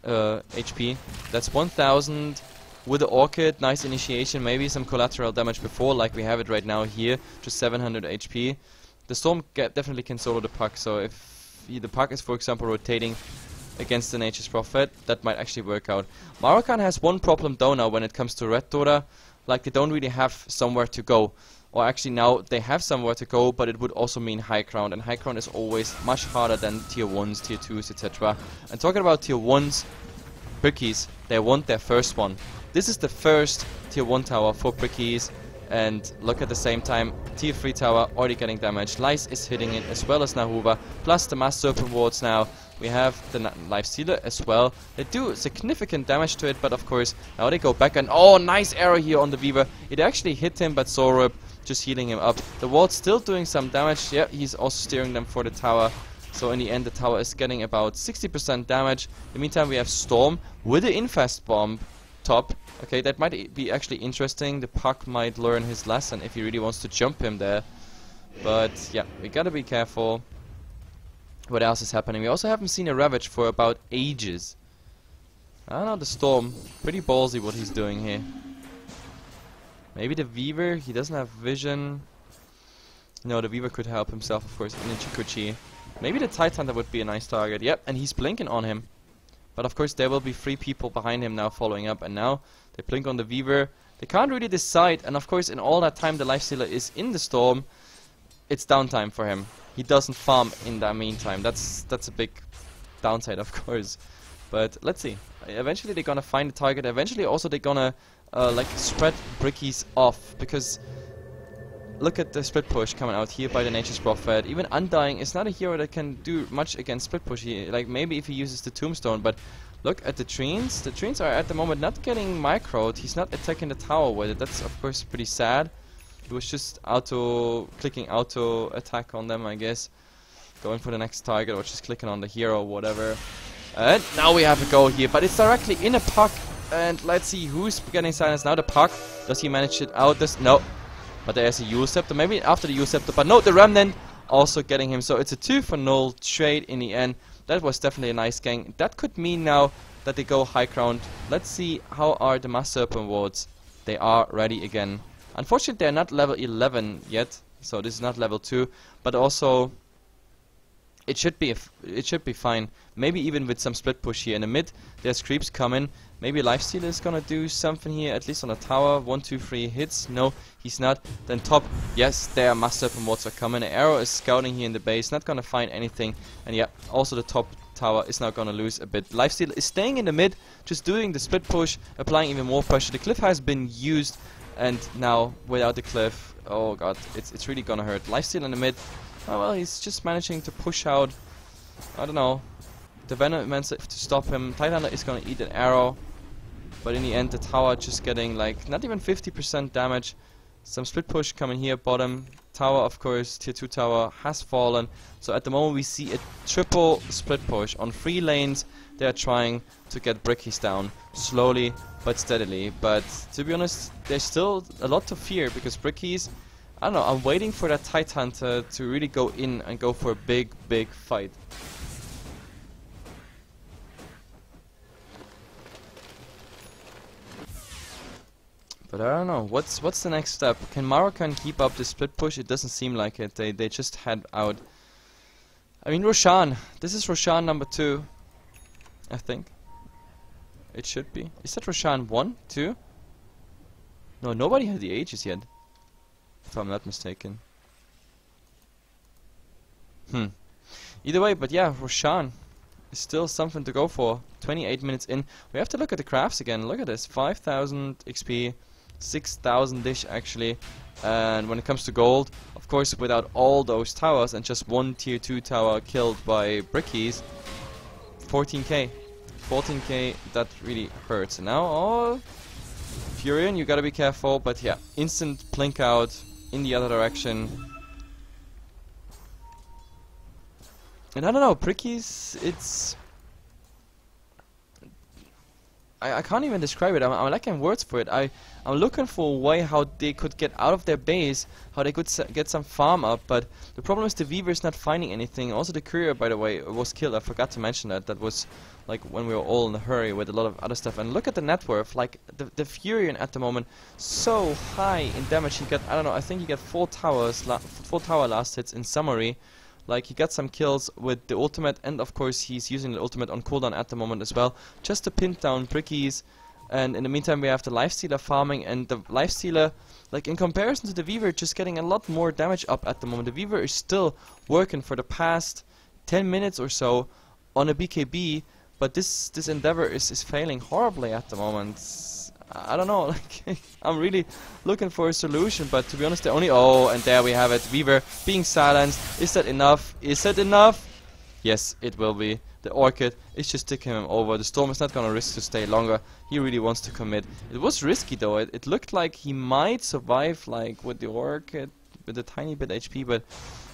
HP. That's 1000 with the Orchid. Nice initiation, maybe some collateral damage before, like we have it right now here. Just 700 HP. The Storm definitely can solo the puck, so if the puck is, for example, rotating against the Nature's Prophet, that might actually work out. Maruchan has one problem though now when it comes to red Dota, like they don't really have somewhere to go. Or actually now they have somewhere to go, but it would also mean high ground, and high ground is always much harder than tier 1s, tier 2s, etc. And talking about tier 1s, Brickies, they want their first one. This is the first tier 1 tower for Brickies, and look at the same time, tier 3 tower already getting damaged. Lice is hitting it as well as Nahuva, plus the Mass Serpent wards now. We have the Life Stealer as well. They do significant damage to it, but of course now they go back and oh, nice arrow here on the Weaver. It actually hit him, but Sorup just healing him up. The ward's still doing some damage. Yeah, he's also steering them for the tower. So in the end the tower is getting about 60% damage. In the meantime we have Storm with the Infest Bomb top. Okay, that might be actually interesting. The puck might learn his lesson if he really wants to jump him there. But yeah, we gotta be careful. What else is happening? We also haven't seen a Ravage for about ages. I don't know, the Storm. Pretty ballsy what he's doing here. Maybe the Weaver, he doesn't have vision. No, the Weaver could help himself, of course, in a Chikuchi. Maybe the Titan, that would be a nice target. Yep, and he's blinking on him. But of course there will be 3 people behind him now following up, and now they blink on the Weaver. They can't really decide, and of course in all that time the Lifestealer is in the Storm. It's downtime for him. He doesn't farm in the meantime. That's a big downside, of course. But let's see. Eventually they're gonna find the target. Eventually also they're gonna like spread Brickies off, because look at the split push coming out here by the Nature's Prophet. Even Undying is not a hero that can do much against split push. Like maybe if he uses the Tombstone, but look at the Treants. The Treants are at the moment not getting microed. He's not attacking the tower with it. That's of course pretty sad. He was just clicking auto attack on them, I guess. Going for the next target or just clicking on the hero or whatever. And now we have a go here, but it's directly in a puck. And let's see who's getting silenced now. The puck. Does he manage it out? No. But there's a Kiilstofte, maybe after the Kiilstofte, but no, the Remnant also getting him. So it's a 2-for-0 trade in the end. That was definitely a nice gang. That could mean now that they go high ground. Let's see how are the Mass Serpent wards. They are ready again. Unfortunately, they're not level 11 yet, so this is not level 2. But also, it should be fine. Maybe even with some split push here in the mid. There's creeps coming. Maybe Lifestealer is gonna do something here, at least on the tower. 1, 2, 3 hits. No, he's not. Then top. Yes, there Mass Serpent wards are coming. Arrow is scouting here in the base, not gonna find anything. And yeah, also the top tower is now gonna lose a bit. Lifestealer is staying in the mid, just doing the split push, applying even more pressure. The cliff has been used, and now without the cliff, oh god, it's really gonna hurt. Lifestealer in the mid. Oh well, he's just managing to push out. I don't know. The Venomancer to stop him. Titan is gonna eat an arrow, but in the end the tower just getting like not even 50% damage. Some split push coming here bottom. Tower, of course, tier 2 tower has fallen. So at the moment we see a triple split push on 3 lanes. They are trying to get Brickies down slowly but steadily. But to be honest, there's still a lot to fear, because Brickies, I don't know, I'm waiting for that Titan to really go in and go for a big fight. But I don't know, what's the next step? Can Maruchan keep up the split push? It doesn't seem like it. They just head out. I mean, Roshan. This is Roshan number 2. I think. It should be. Is that Roshan 1, 2? No, nobody had the ages yet. If I'm not mistaken. Either way, but yeah, Roshan is still something to go for. 28 minutes in. We have to look at the crafts again. Look at this. 5,000 XP. 6,000 dish actually. And when it comes to gold, of course, without all those towers and just one tier 2 tower killed by Brickies, 14k. 14k, that really hurts. And now, oh, Furion, you gotta be careful. But yeah, instant blink out in the other direction. And I don't know, Brickies, it's... I can't even describe it. I'm lacking words for it. I'm looking for a way how they could get out of their base, how they could get some farm up, but the problem is the Weaver is not finding anything. Also the courier, by the way, was killed. I forgot to mention that. That was like when we were all in a hurry with a lot of other stuff. And look at the net worth. Like the Furion at the moment, so high in damage. He got, I don't know, I think he got 4 tower last hits in summary. Like, he got some kills with the ultimate, and of course he's using the ultimate on cooldown at the moment as well, just to pin down Brickies. And in the meantime we have the Lifestealer farming, and the Lifestealer, like in comparison to the Weaver, just getting a lot more damage up at the moment. The Weaver is still working for the past 10 minutes or so on a BKB, but this endeavor is failing horribly at the moment. I don't know, like, I'm really looking for a solution, but to be honest, the only... Oh, and there we have it, Weaver being silenced. Is that enough? Is that enough? Yes, it will be. The Orchid is just taking him over. The Storm is not gonna risk to stay longer. He really wants to commit. It was risky though. It looked like he might survive, like, with the Orchid, with a tiny bit HP, but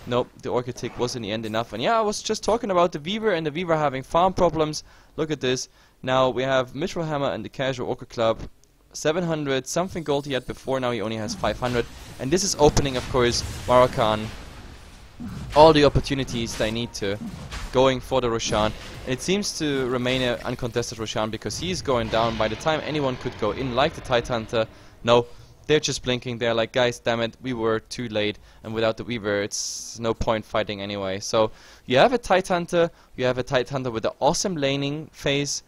nope, the Orchid tick was in the end enough. And yeah, I was just talking about the Weaver, and the Weaver having farm problems. Look at this. Now we have Mithril Hammer and the Casual Orchid Club. 700 something gold he had before, now he only has 500, and this is opening, of course, Maruchan all the opportunities they need to, going for the Roshan. It seems to remain an uncontested Roshan because he's going down by the time anyone could go in, like the Tidehunter. No, they're just blinking. They're like, guys, damn it, we were too late, and without the Weaver it's no point fighting anyway. So you have a Tidehunter, with an awesome laning phase,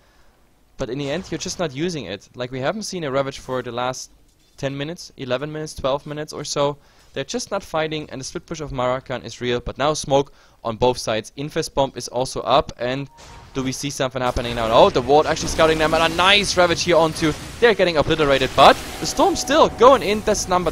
but in the end you're just not using it. Like, we haven't seen a Ravage for the last 10 minutes, 11 minutes, 12 minutes or so. They're just not fighting, and the split push of Maruchan is real, but now smoke on both sides. Infest Bomb is also up, and do we see something happening now? Oh, the Ward actually scouting them, and a nice Ravage here onto. They're getting obliterated, but the Storm still going in. That's number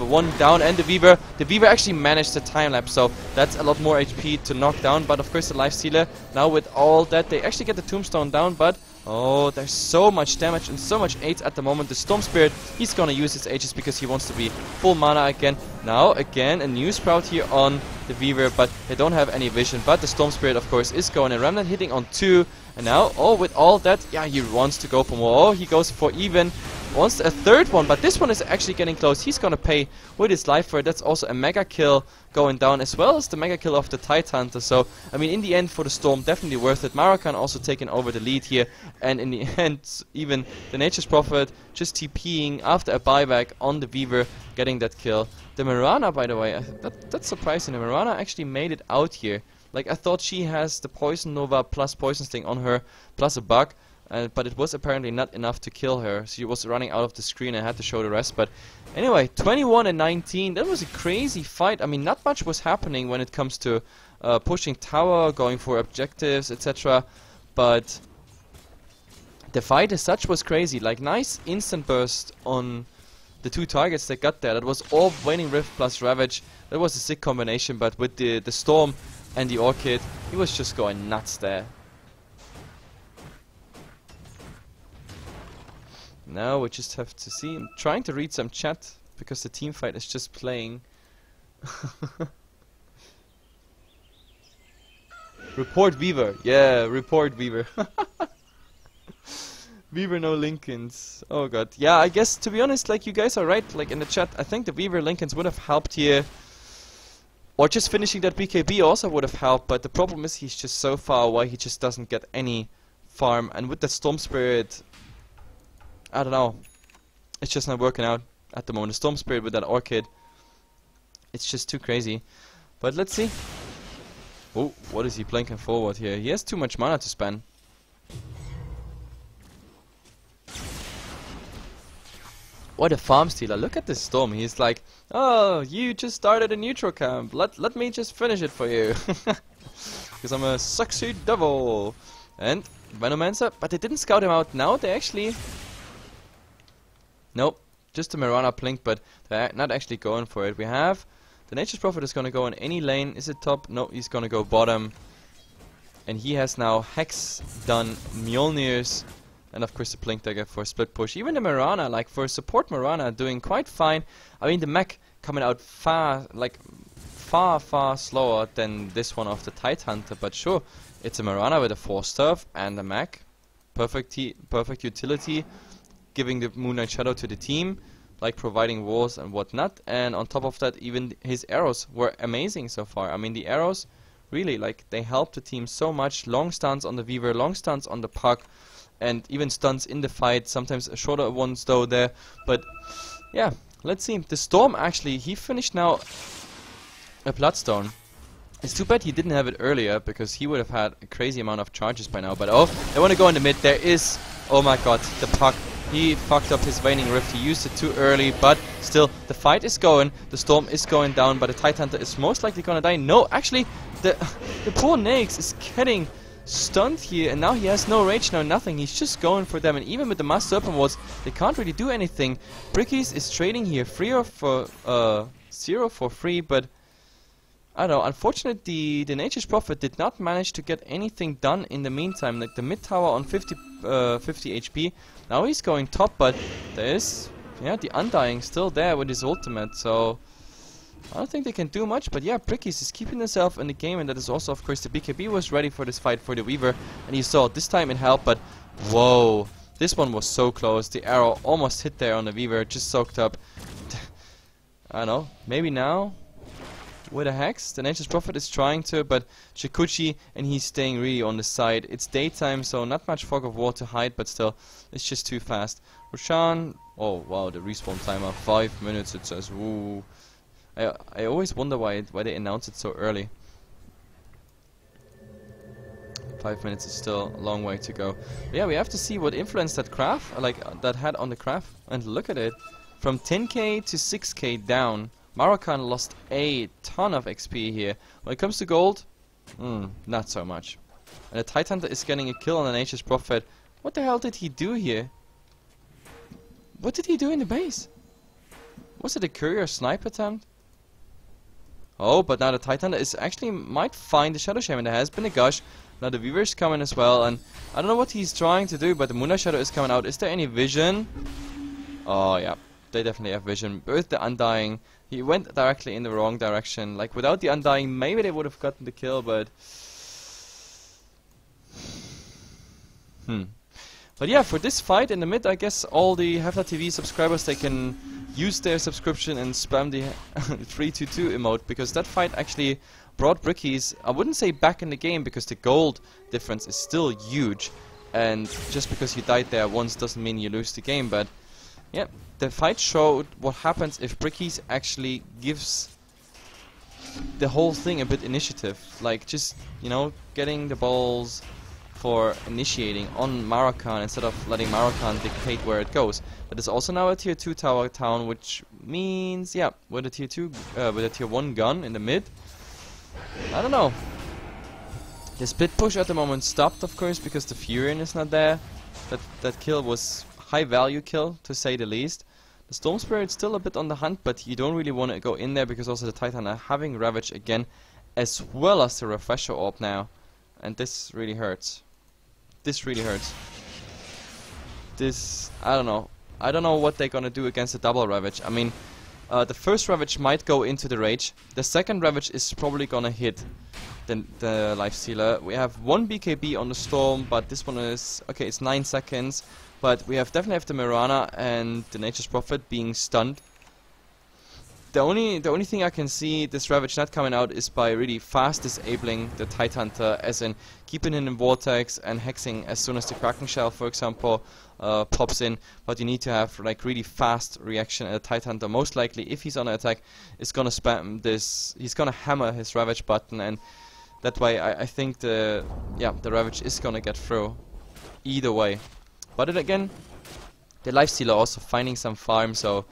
one down, and the Weaver actually managed the time lapse, so that's a lot more HP to knock down. But of course the Lifestealer, now with all that, they actually get the Tombstone down, but oh, there's so much damage and so much AIDS at the moment. The Storm Spirit, he's gonna use his Aegis because he wants to be full mana again. Now, again, a new Sprout here on the Weaver, but they don't have any vision. But the Storm Spirit, of course, is going. And Remnant hitting on 2. And now, oh, with all that, yeah, he wants to go for more. Oh, he goes for even. Wants a third one, but this one is actually getting close. He's gonna pay with his life for it. That's also a mega kill going down, as well as the mega kill of the Tidehunter. So, I mean, in the end, for the Storm, definitely worth it. Maruchan also taking over the lead here, and in the end, even the Nature's Prophet just TPing after a buyback on the Weaver, getting that kill. The Mirana, by the way, that's surprising. The Mirana actually made it out here. Like, I thought she has the Poison Nova plus Poison Sting on her, plus a bug. But it was apparently not enough to kill her. She was running out of the screen and had to show the rest. But anyway, 21 and 19. That was a crazy fight. I mean, not much was happening when it comes to pushing tower, going for objectives, etc. But the fight as such was crazy. Like, nice instant burst on the two targets they got there. That was all Waning Rift plus Ravage. That was a sick combination. But with the Storm and the Orchid, he was just going nuts there. Now we just have to see. I'm trying to read some chat because the team fight is just playing. Report Weaver. Yeah, report Weaver. Weaver no Lincolns. Oh god. Yeah, I guess, to be honest, like, you guys are right. Like, in the chat, I think the Weaver Lincolns would have helped here. Or just finishing that BKB also would have helped. But the problem is he's just so far away. He just doesn't get any farm. And with the Storm Spirit, I don't know. It's just not working out at the moment. The Storm Spirit with that Orchid, it's just too crazy. But let's see. Oh, what is he blinking forward here? He has too much mana to spend. What a farm stealer. Look at this Storm. He's like, oh, you just started a neutral camp. Let me just finish it for you. Because I'm a sexy devil. And Venomancer. But they didn't scout him out now. They actually... Nope, just a Mirana Plink, but they're not actually going for it. We have the Nature's Prophet is going to go in any lane. Is it top? No, he's going to go bottom. And he has now Hex done, Mjolnirs, and of course the Plink Dagger for split push. Even the Mirana, like for support Mirana, doing quite fine. I mean, the mech coming out far slower than this one of the Tidehunter, but sure, it's a Mirana with a 4-staff and a mech. Perfect utility. Giving the Moon Knight Shadow to the team, like providing walls and whatnot, and on top of that, even his arrows were amazing so far. I mean, the arrows really, like, they helped the team so much. Long stunts on the Weaver, long stunts on the Puck, and even stunts in the fight, sometimes shorter ones though there. But yeah, let's see. The Storm actually, he finished now a Bloodstone. It's too bad he didn't have it earlier, because he would have had a crazy amount of charges by now. But oh, they want to go in the mid. There is, oh my god, the puck. He fucked up his Waning Rift. He used it too early, but still, the fight is going. The Storm is going down, but the Tidehunter is most likely gonna die. No, actually, the poor Naix is getting stunned here, and now he has no rage, no nothing. He's just going for them, and even with the Mass Serpent Wards, they can't really do anything. Brickies is trading here, 0 for free, but I don't know. Unfortunately, the Nature's Prophet did not manage to get anything done in the meantime. Like the mid tower on 50 HP. Now he's going top, but there is, yeah, the Undying still there with his ultimate. So I don't think they can do much. But yeah, Brickies is keeping himself in the game, and that is also, of course, the BKB was ready for this fight for the Weaver, and you saw this time it helped. But whoa, this one was so close. The arrow almost hit there on the Weaver, just soaked up. I don't know. Maybe now, with a Hex, the Nature's Prophet is trying to, but Chikuchi, and he's staying really on the side. It's daytime, so not much fog of war to hide, but still, it's just too fast. Roshan, oh wow, the respawn timer, 5 minutes, it says, woo. I always wonder why they announce it so early. 5 minutes is still a long way to go. But yeah, we have to see what influence that craft, that had on the craft, and look at it. From 10k to 6k down. Maruchan lost a ton of XP here. When it comes to gold, not so much. And the Tidehunter is getting a kill on the Nature's Prophet. What the hell did he do here? What did he do in the base? Was it a courier snipe attempt? Oh, but now the Tidehunter is actually might find the Shadow Shaman. There has been a gush. Now the Weaver is coming as well, and I don't know what he's trying to do, but the Moonlight Shadow is coming out. Is there any vision? Oh yeah, they definitely have vision. With the Undying, he went directly in the wrong direction. Like, without the Undying, maybe they would have gotten the kill, but But yeah, for this fight in the mid, I guess all the HeflaTV subscribers, they can use their subscription and spam the 322 emote, because that fight actually brought Brickies, I wouldn't say back in the game, because the gold difference is still huge, and just because you died there once doesn't mean you lose the game. But yeah, the fight showed what happens if Brickies actually gives the whole thing a bit initiative. Like, just, you know, getting the balls for initiating on Maruchan instead of letting Maruchan dictate where it goes. That is also now a tier 2 tower town, which means, yeah, with a tier 2, with a tier 1 gun in the mid, I don't know. The split push at the moment stopped, of course, because the Furion is not there. That kill was high value kill, to say the least. The Storm Spirit's still a bit on the hunt, but you don't really want to go in there, because also the Titan are having Ravage again, as well as the Refresher Orb now. And this really hurts. This really hurts. This, I don't know. I don't know what they're gonna do against the double Ravage. I mean, the first Ravage might go into the Rage. The second Ravage is probably gonna hit the Lifestealer. We have one BKB on the Storm, but this one is, okay, it's 9 seconds. But we definitely have the Mirana and the Nature's Prophet being stunned. The only thing I can see this Ravage not coming out is by really fast disabling the Tidehunter, as in keeping it in Vortex and hexing as soon as the Kraken Shell, for example, pops in. But you need to have like really fast reaction, and the Tidehunter most likely, if he's on an attack, is gonna spam this. He's gonna hammer his Ravage button, and that way I think the Ravage is gonna get through either way. But then again, the Lifestealer also finding some farm, so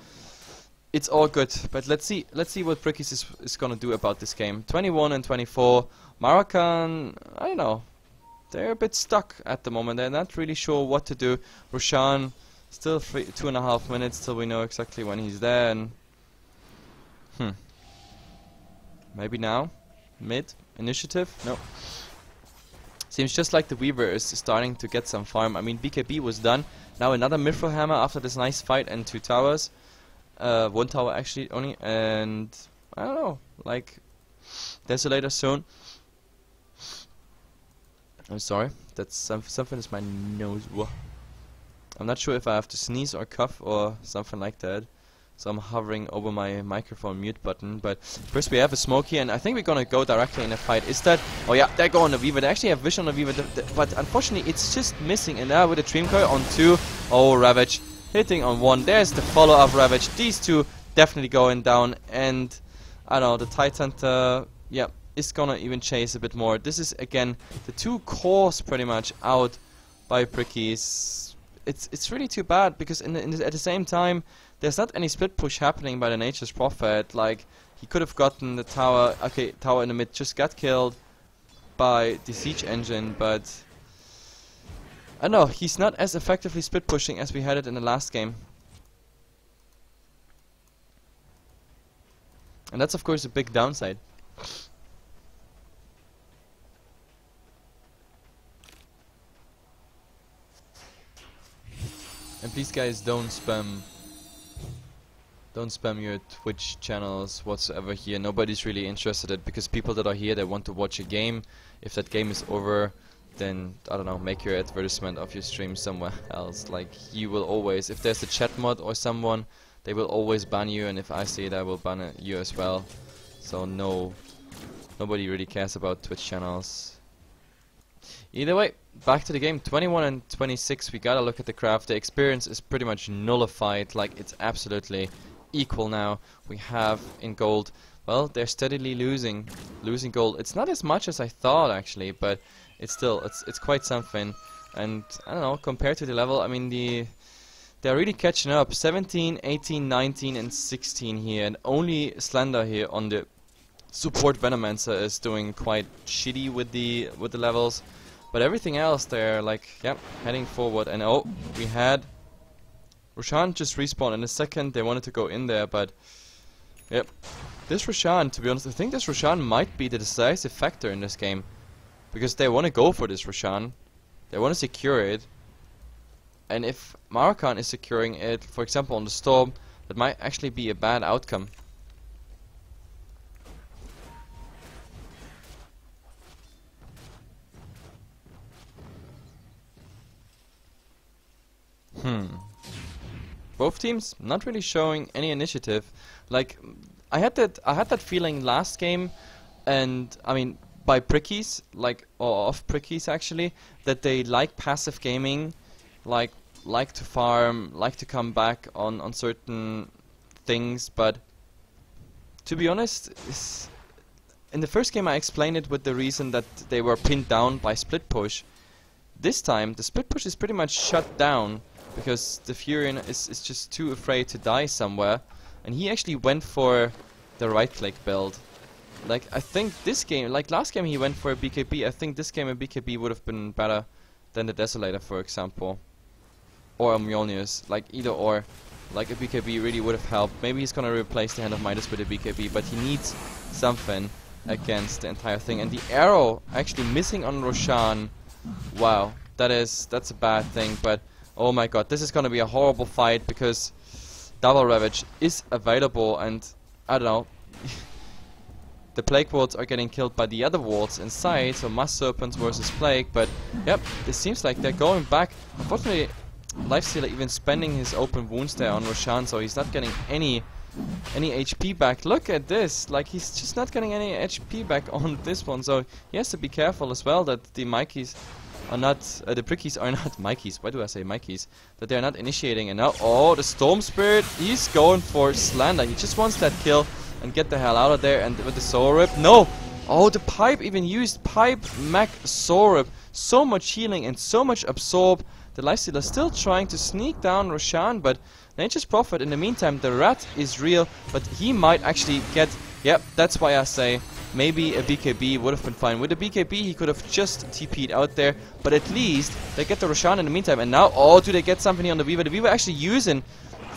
it's all good. But let's see what Brickies is gonna do about this game. 21 and 24. Maruchan, I don't know. They're a bit stuck at the moment. They're not really sure what to do. Roshan, still 2.5 minutes till we know exactly when he's there. And maybe now, mid initiative. No. Seems just like the Weaver is starting to get some farm. I mean, BKB was done. Now another Mithril Hammer after this nice fight and 2 towers. 1 tower actually only, and I don't know, like Desolator soon. I'm sorry, that's something is my nose. Whoa. I'm not sure if I have to sneeze or cough or something like that, so I'm hovering over my microphone mute button. But first we have a smoke here, and I think we're gonna go directly in a fight. Is that? Oh yeah, they're going the Weaver. They actually have vision on the Weaver, but unfortunately it's just missing. And now with the Dream Coil on 2, oh, Ravage hitting on 1. There's the follow-up Ravage. These two definitely going down, and I don't know, the Tidehunter, yeah, is gonna even chase a bit more. This is again the 2 cores pretty much out by Brickies. It's really too bad because at the same time there's not any split push happening by the Nature's Prophet. Like, he could have gotten the tower. Okay, tower in the mid just got killed by the siege engine, but I don't know, he's not as effectively split pushing as we had it in the last game. And that's of course a big downside. And please guys, don't spam your Twitch channels whatsoever here. Nobody's really interested in it, because people that are here, they want to watch a game. If that game is over, then I don't know, make your advertisement of your stream somewhere else. Like, you will always, if there's a chat mod or someone, they will always ban you, and if I see it, I will ban you as well. So nobody really cares about Twitch channels. Either way, back to the game. 21 and 26, we gotta look at the graph. The experience is pretty much nullified, like it's absolutely equal now. We have in gold, well, they're steadily losing gold. It's not as much as I thought actually, but it's still, it's quite something. And I don't know, compared to the level, I mean, they're really catching up. 17, 18, 19 and 16 here, and only Slender here on the support Venomancer is doing quite shitty with the levels. But everything else, they're like, yep, heading forward. And oh, we had Roshan just respawn in a second. They wanted to go in there, but yep. This Roshan, to be honest, I think this Roshan might be the decisive factor in this game, because they want to go for this Roshan. They want to secure it. And if Maruchan is securing it, for example on the Storm, that might actually be a bad outcome. Both teams not really showing any initiative. Like, I had that feeling last game, and I mean by Brickies, like, or off Brickies actually, that they like passive gaming, like to farm, like to come back on certain things. But to be honest, in the first game I explained it with the reason that they were pinned down by split push. This time the split push is pretty much shut down, because the Furion is just too afraid to die somewhere, and he actually went for the right click build. Like, I think this game, like last game he went for a BKB, I think this game a BKB would have been better than the Desolator, for example. Or a Mjolnir's, like either or. Like a BKB really would have helped. Maybe he's gonna replace the Hand of Midas with a BKB, but he needs something against the entire thing. And the arrow actually missing on Roshan, wow, that's a bad thing. But oh my god, this is gonna be a horrible fight, because Double Ravage is available, and I don't know. The Plague Wards are getting killed by the other wards inside, so Mass Serpents versus Plague. But yep, it seems like they're going back. Unfortunately, Lifestealer even spending his open wounds there on Roshan, so he's not getting any HP back. Look at this, like he's just not getting any HP back on this one, so he has to be careful as well that the Mikeys are not, the Brickies are not Mikeys. Why do I say Mikeys? That they're not initiating. And now, oh, the Storm Spirit, he's going for Slander. He just wants that kill and get the hell out of there. And with the Soul Rip, no! Oh, the Pipe even used Pipe, Mech, Soul Rip. So much healing and so much absorb. The Lifestealer still trying to sneak down Roshan, but Nature's Prophet, in the meantime, the rat is real, but he might actually get, yep, that's why I say maybe a BKB would have been fine. With a BKB, he could have just TP'd out there, but at least they get the Roshan in the meantime. And now, oh, do they get something on the Weaver? The Weaver actually using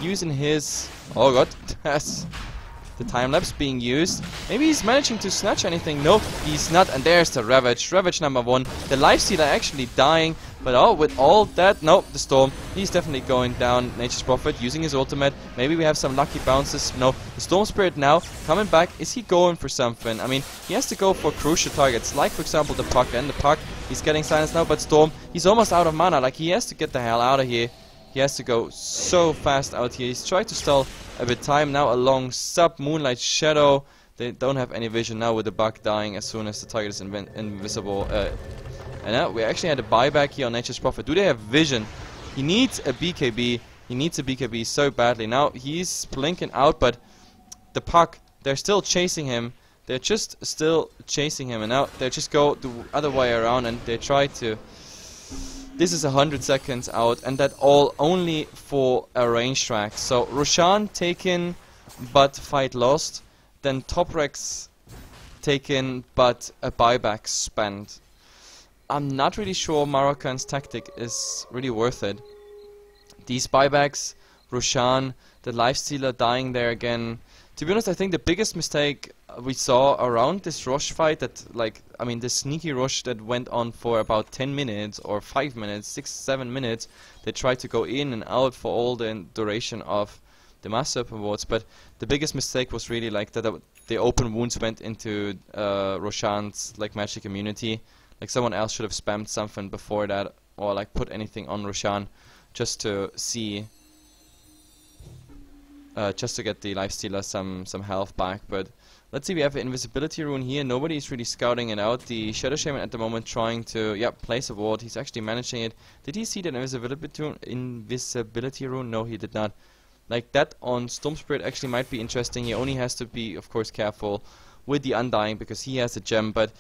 his, oh god, that's the time-lapse being used. Maybe he's managing to snatch anything. No, he's not. And there's the Ravage. Ravage number 1. The Lifestealer actually dying. But oh, with all that, no, the Storm. He's definitely going down. Nature's Prophet using his ultimate. Maybe we have some lucky bounces. No, the Storm Spirit now coming back. Is he going for something? I mean, he has to go for crucial targets. Like, for example, the Puck. And the Puck, he's getting silenced now. But Storm, he's almost out of mana. Like, he has to get the hell out of here. He has to go so fast out here. He's trying to stall a bit time now along Sub, Moonlight, Shadow. They don't have any vision now with the Bug dying as soon as the target is invisible. And now we actually had a buyback here on Nature's Prophet. Do they have vision? He needs a BKB. He needs a BKB so badly. Now he's blinking out, but the Puck, they're still chasing him. They're just still chasing him, and now they just go the other way around and they try to. This is 100 seconds out, and that all only for a range track. So Roshan taken, but fight lost. Then Top Rex taken, but a buyback spent. I'm not really sure Maruchan's tactic is really worth it. These buybacks, Roshan, the lifestealer dying there again. To be honest, I think the biggest mistake we saw around this rush fight, that this sneaky rush that went on for about 10 minutes or 5 minutes, 6-7 minutes. They tried to go in and out for all the duration of the Master Awards, but the biggest mistake was really like that the open wounds went into Roshan's magic immunity. Like someone else should have spammed something before that, or like put anything on Roshan just to see. Just to get the lifestealer some health back, but let's see, we have an invisibility rune here. Nobody is really scouting it out. The Shadow Shaman at the moment trying to place a ward. He's actually managing it. Did he see that invisibility rune? No, he did not. Like that on Storm Spirit actually might be interesting. He only has to be, of course, careful with the Undying because he has a gem. But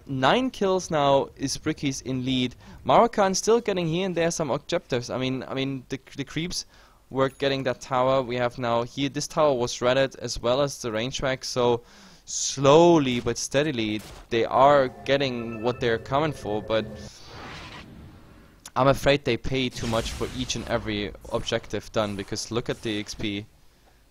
9 kills now is Bricky's in lead. Maruchan still getting here and there some objectives. I mean the creeps were getting that tower. We have now here, this tower was shredded as well as the range track, so slowly but steadily they are getting what they're coming for, but I'm afraid they pay too much for each and every objective done, because look at the XP.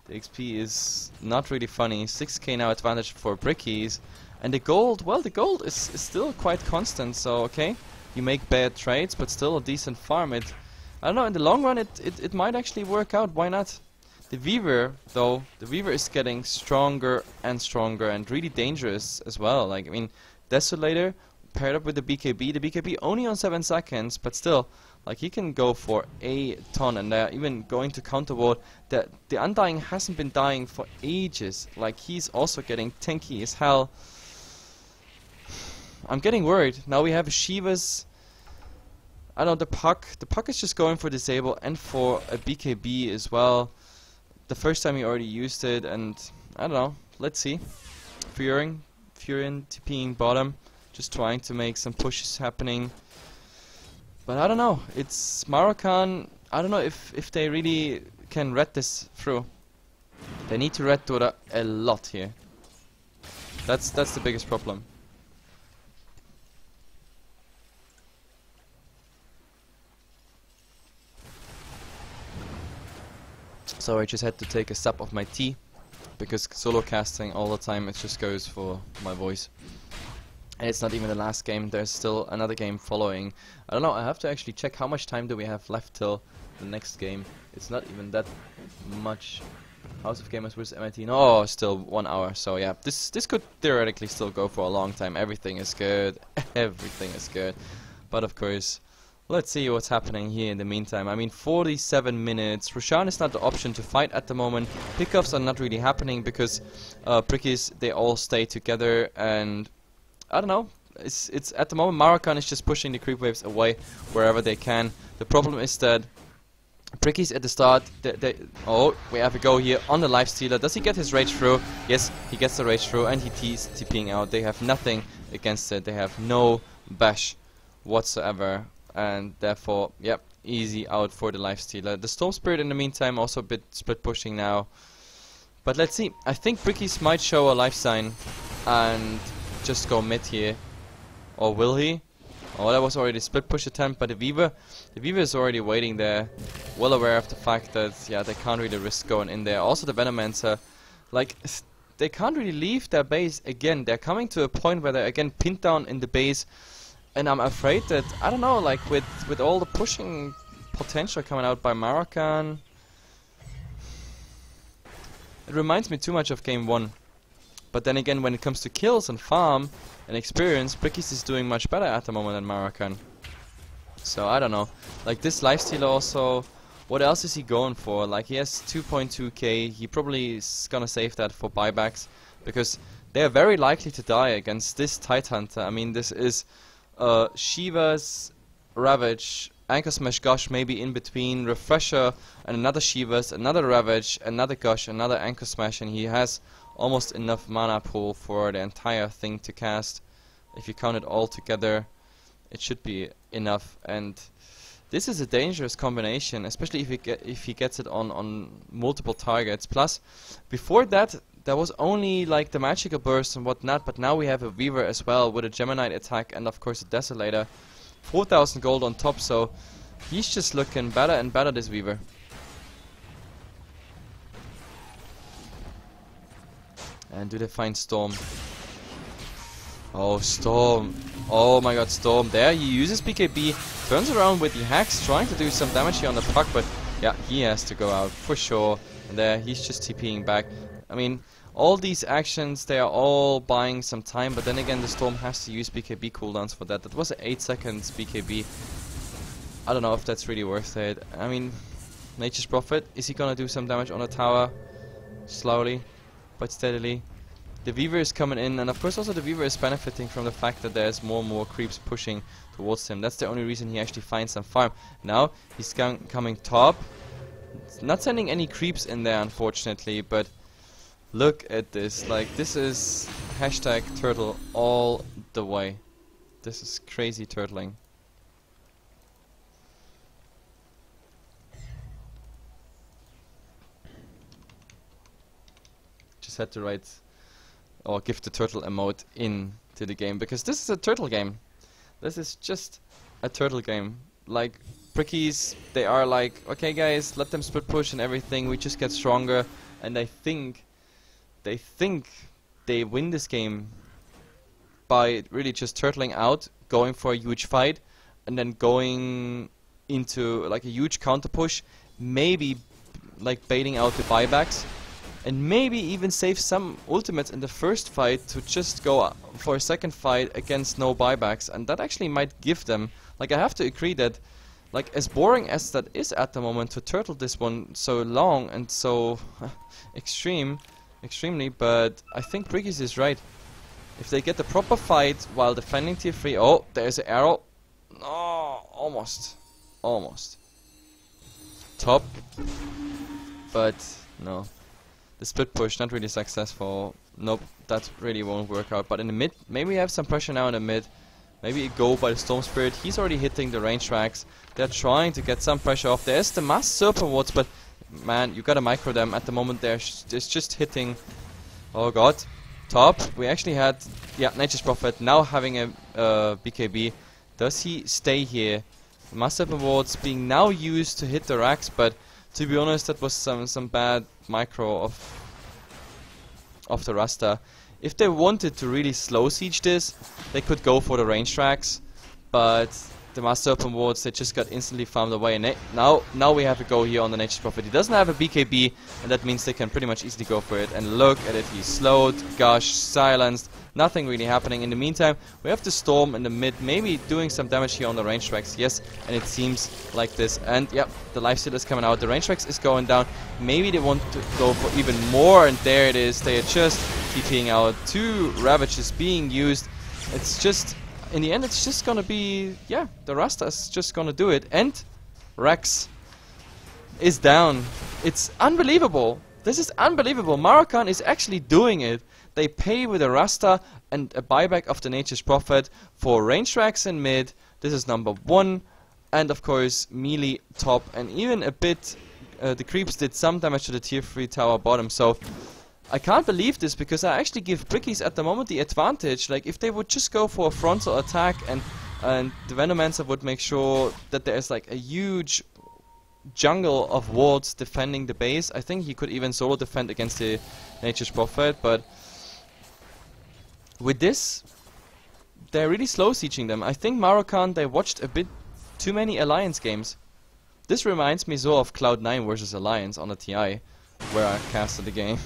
The XP is not really funny. 6k now advantage for Brickies, and the gold, well, the gold is still quite constant, so okay, you make bad trades but still a decent farm. I don't know, in the long run it might actually work out, why not? The Weaver, though, the Weaver is getting stronger and stronger and really dangerous as well. Like, I mean, Desolator paired up with the BKB only on 7 seconds, but still, like, he can go for a ton, and they're even going to counter ward. The Undying hasn't been dying for ages, like, he's also getting tanky as hell. I'm getting worried. Now we have Shiva's. I don't know, the puck is just going for disable and for a BKB as well. The first time he already used it, and I don't know, let's see. Furion TPing bottom, just trying to make some pushes happening. But I don't know, it's Maruchan. I don't know if they really can red this through. They need to red Dota a lot here. That's the biggest problem. So I just had to take a sip of my tea, because solo casting all the time it just goes for my voice. And it's not even the last game, there's still another game following. I don't know, I have to actually check how much time do we have left till the next game. It's not even that much. House of Gamers vs MIT, no, still 1 hour, so yeah, this could theoretically still go for a long time. Everything is good, everything is good. But of course, let's see what's happening here in the meantime. I mean, 47 minutes. Roshan is not the option to fight at the moment. Pickups are not really happening because Brickies, they all stay together, and I don't know. It's at the moment Maruchan is just pushing the creep waves away wherever they can. The problem is that Brickies at the start, oh, we have a go here on the lifestealer. Does he get his rage through? Yes, he gets the rage through, and he's TPing out. They have nothing against it. They have no bash whatsoever. And therefore, yep, easy out for the lifestealer. The Storm Spirit in the meantime also a bit split pushing now. But let's see. I think Brickies might show a life sign and just go mid here. Or will he? Oh, that was already a split push attempt by the Weaver. The Weaver is already waiting there, well aware of the fact that, yeah, they can't really risk going in there. Also the Venomancer, like, they can't really leave their base again. They're coming to a point where they're again pinned down in the base. And I'm afraid that, I don't know, like with all the pushing potential coming out by Maruchan, it reminds me too much of game 1. But then again, when it comes to kills and farm and experience, Brickies is doing much better at the moment than Maruchan. So I don't know. Like this lifestealer also, what else is he going for? Like he has 2.2k, he probably is gonna save that for buybacks, because they are very likely to die against this Tidehunter. I mean, this is Shiva's Ravage, Anchor Smash Gush maybe in between, Refresher and another Shiva's, another Ravage, another Gush, another Anchor Smash, and he has almost enough mana pool for the entire thing to cast. If you count it all together, it should be enough. And this is a dangerous combination, especially if he gets it on multiple targets. Plus, before that, there was only like the magical burst and whatnot, but now we have a Weaver as well with a Gemini attack and of course a Desolator. 4,000 gold on top, so he's just looking better and better, this Weaver. And do they find Storm? Oh, Storm. Oh my god, Storm. There, he uses BKB, turns around with the hacks, trying to do some damage here on the puck, but yeah, he has to go out for sure. And there, he's just TPing back. I mean, all these actions, they are all buying some time, but then again, the Storm has to use BKB cooldowns for that. That was an 8 seconds BKB. I don't know if that's really worth it. I mean, Nature's Prophet, is he gonna do some damage on the tower? Slowly, but steadily. The Weaver is coming in, and of course also the Weaver is benefiting from the fact that there's more and more creeps pushing towards him. That's the only reason he actually finds some farm. Now, he's coming top. Not sending any creeps in there, unfortunately, but look at this. Like, this is hashtag turtle all the way. This is crazy turtling. Just had to write or give the turtle emote into the game, because this is a turtle game. This is just a turtle game. Like, Brickies, they are like, okay guys, let them split push and everything, we just get stronger, and they think they win this game by really just turtling out, going for a huge fight, and then going into like a huge counter push, maybe like baiting out the buybacks, and maybe even save some ultimates in the first fight to just go for a second fight against no buybacks, and that actually might give them, like, I have to agree that, like, as boring as that is at the moment to turtle this one so long and so extremely, but I think Brickies is right. If they get the proper fight while defending tier 3, oh, there's an arrow. Oh, almost. Top, but no. The split push, not really successful. Nope, that really won't work out. But in the mid, maybe we have some pressure now in the mid. Maybe a go by the Storm Spirit. He's already hitting the range tracks. They're trying to get some pressure off. There's the Mass Serpent Wards, but man, you gotta micro them. At the moment, it's just hitting. Oh god. Top. We actually had, yeah, Nature's Prophet now having a BKB. Does he stay here? Mass Serpent Wards being now used to hit the racks, but to be honest, that was some bad micro of the Rasta. If they wanted to really slow siege this, they could go for the range tracks, but the Mass Serpent Wards, they just got instantly farmed away, and now we have a go here on the Nature's Prophet. He doesn't have a BKB, and that means they can pretty much easily go for it. And look at it, he's slowed, gosh, silenced, nothing really happening. In the meantime, we have the Storm in the mid, maybe doing some damage here on the range tracks, yes, and it seems like this. And yep, the lifesteal is coming out, the range tracks is going down. Maybe they want to go for even more, and there it is. They are just TPing out. 2 Ravages being used. It's just, in the end, it's just gonna be, yeah, the Rasta's just gonna do it. And Rex is down. It's unbelievable. This is unbelievable. Maruchan is actually doing it. They pay with a Rasta and a buyback of the Nature's Prophet for range tracks in mid. This is number 1. And of course, melee top. And even a bit, the creeps did some damage to the tier 3 tower bottom. So I can't believe this, because I actually give Brickies at the moment the advantage. Like, if they would just go for a frontal attack and the Venomancer would make sure that there's like a huge jungle of wards defending the base. I think he could even solo defend against the Nature's Prophet, but with this, they're really slow sieging them. I think Maruchan, they watched a bit too many Alliance games. This reminds me so of Cloud9 versus Alliance on the TI, where I casted the game.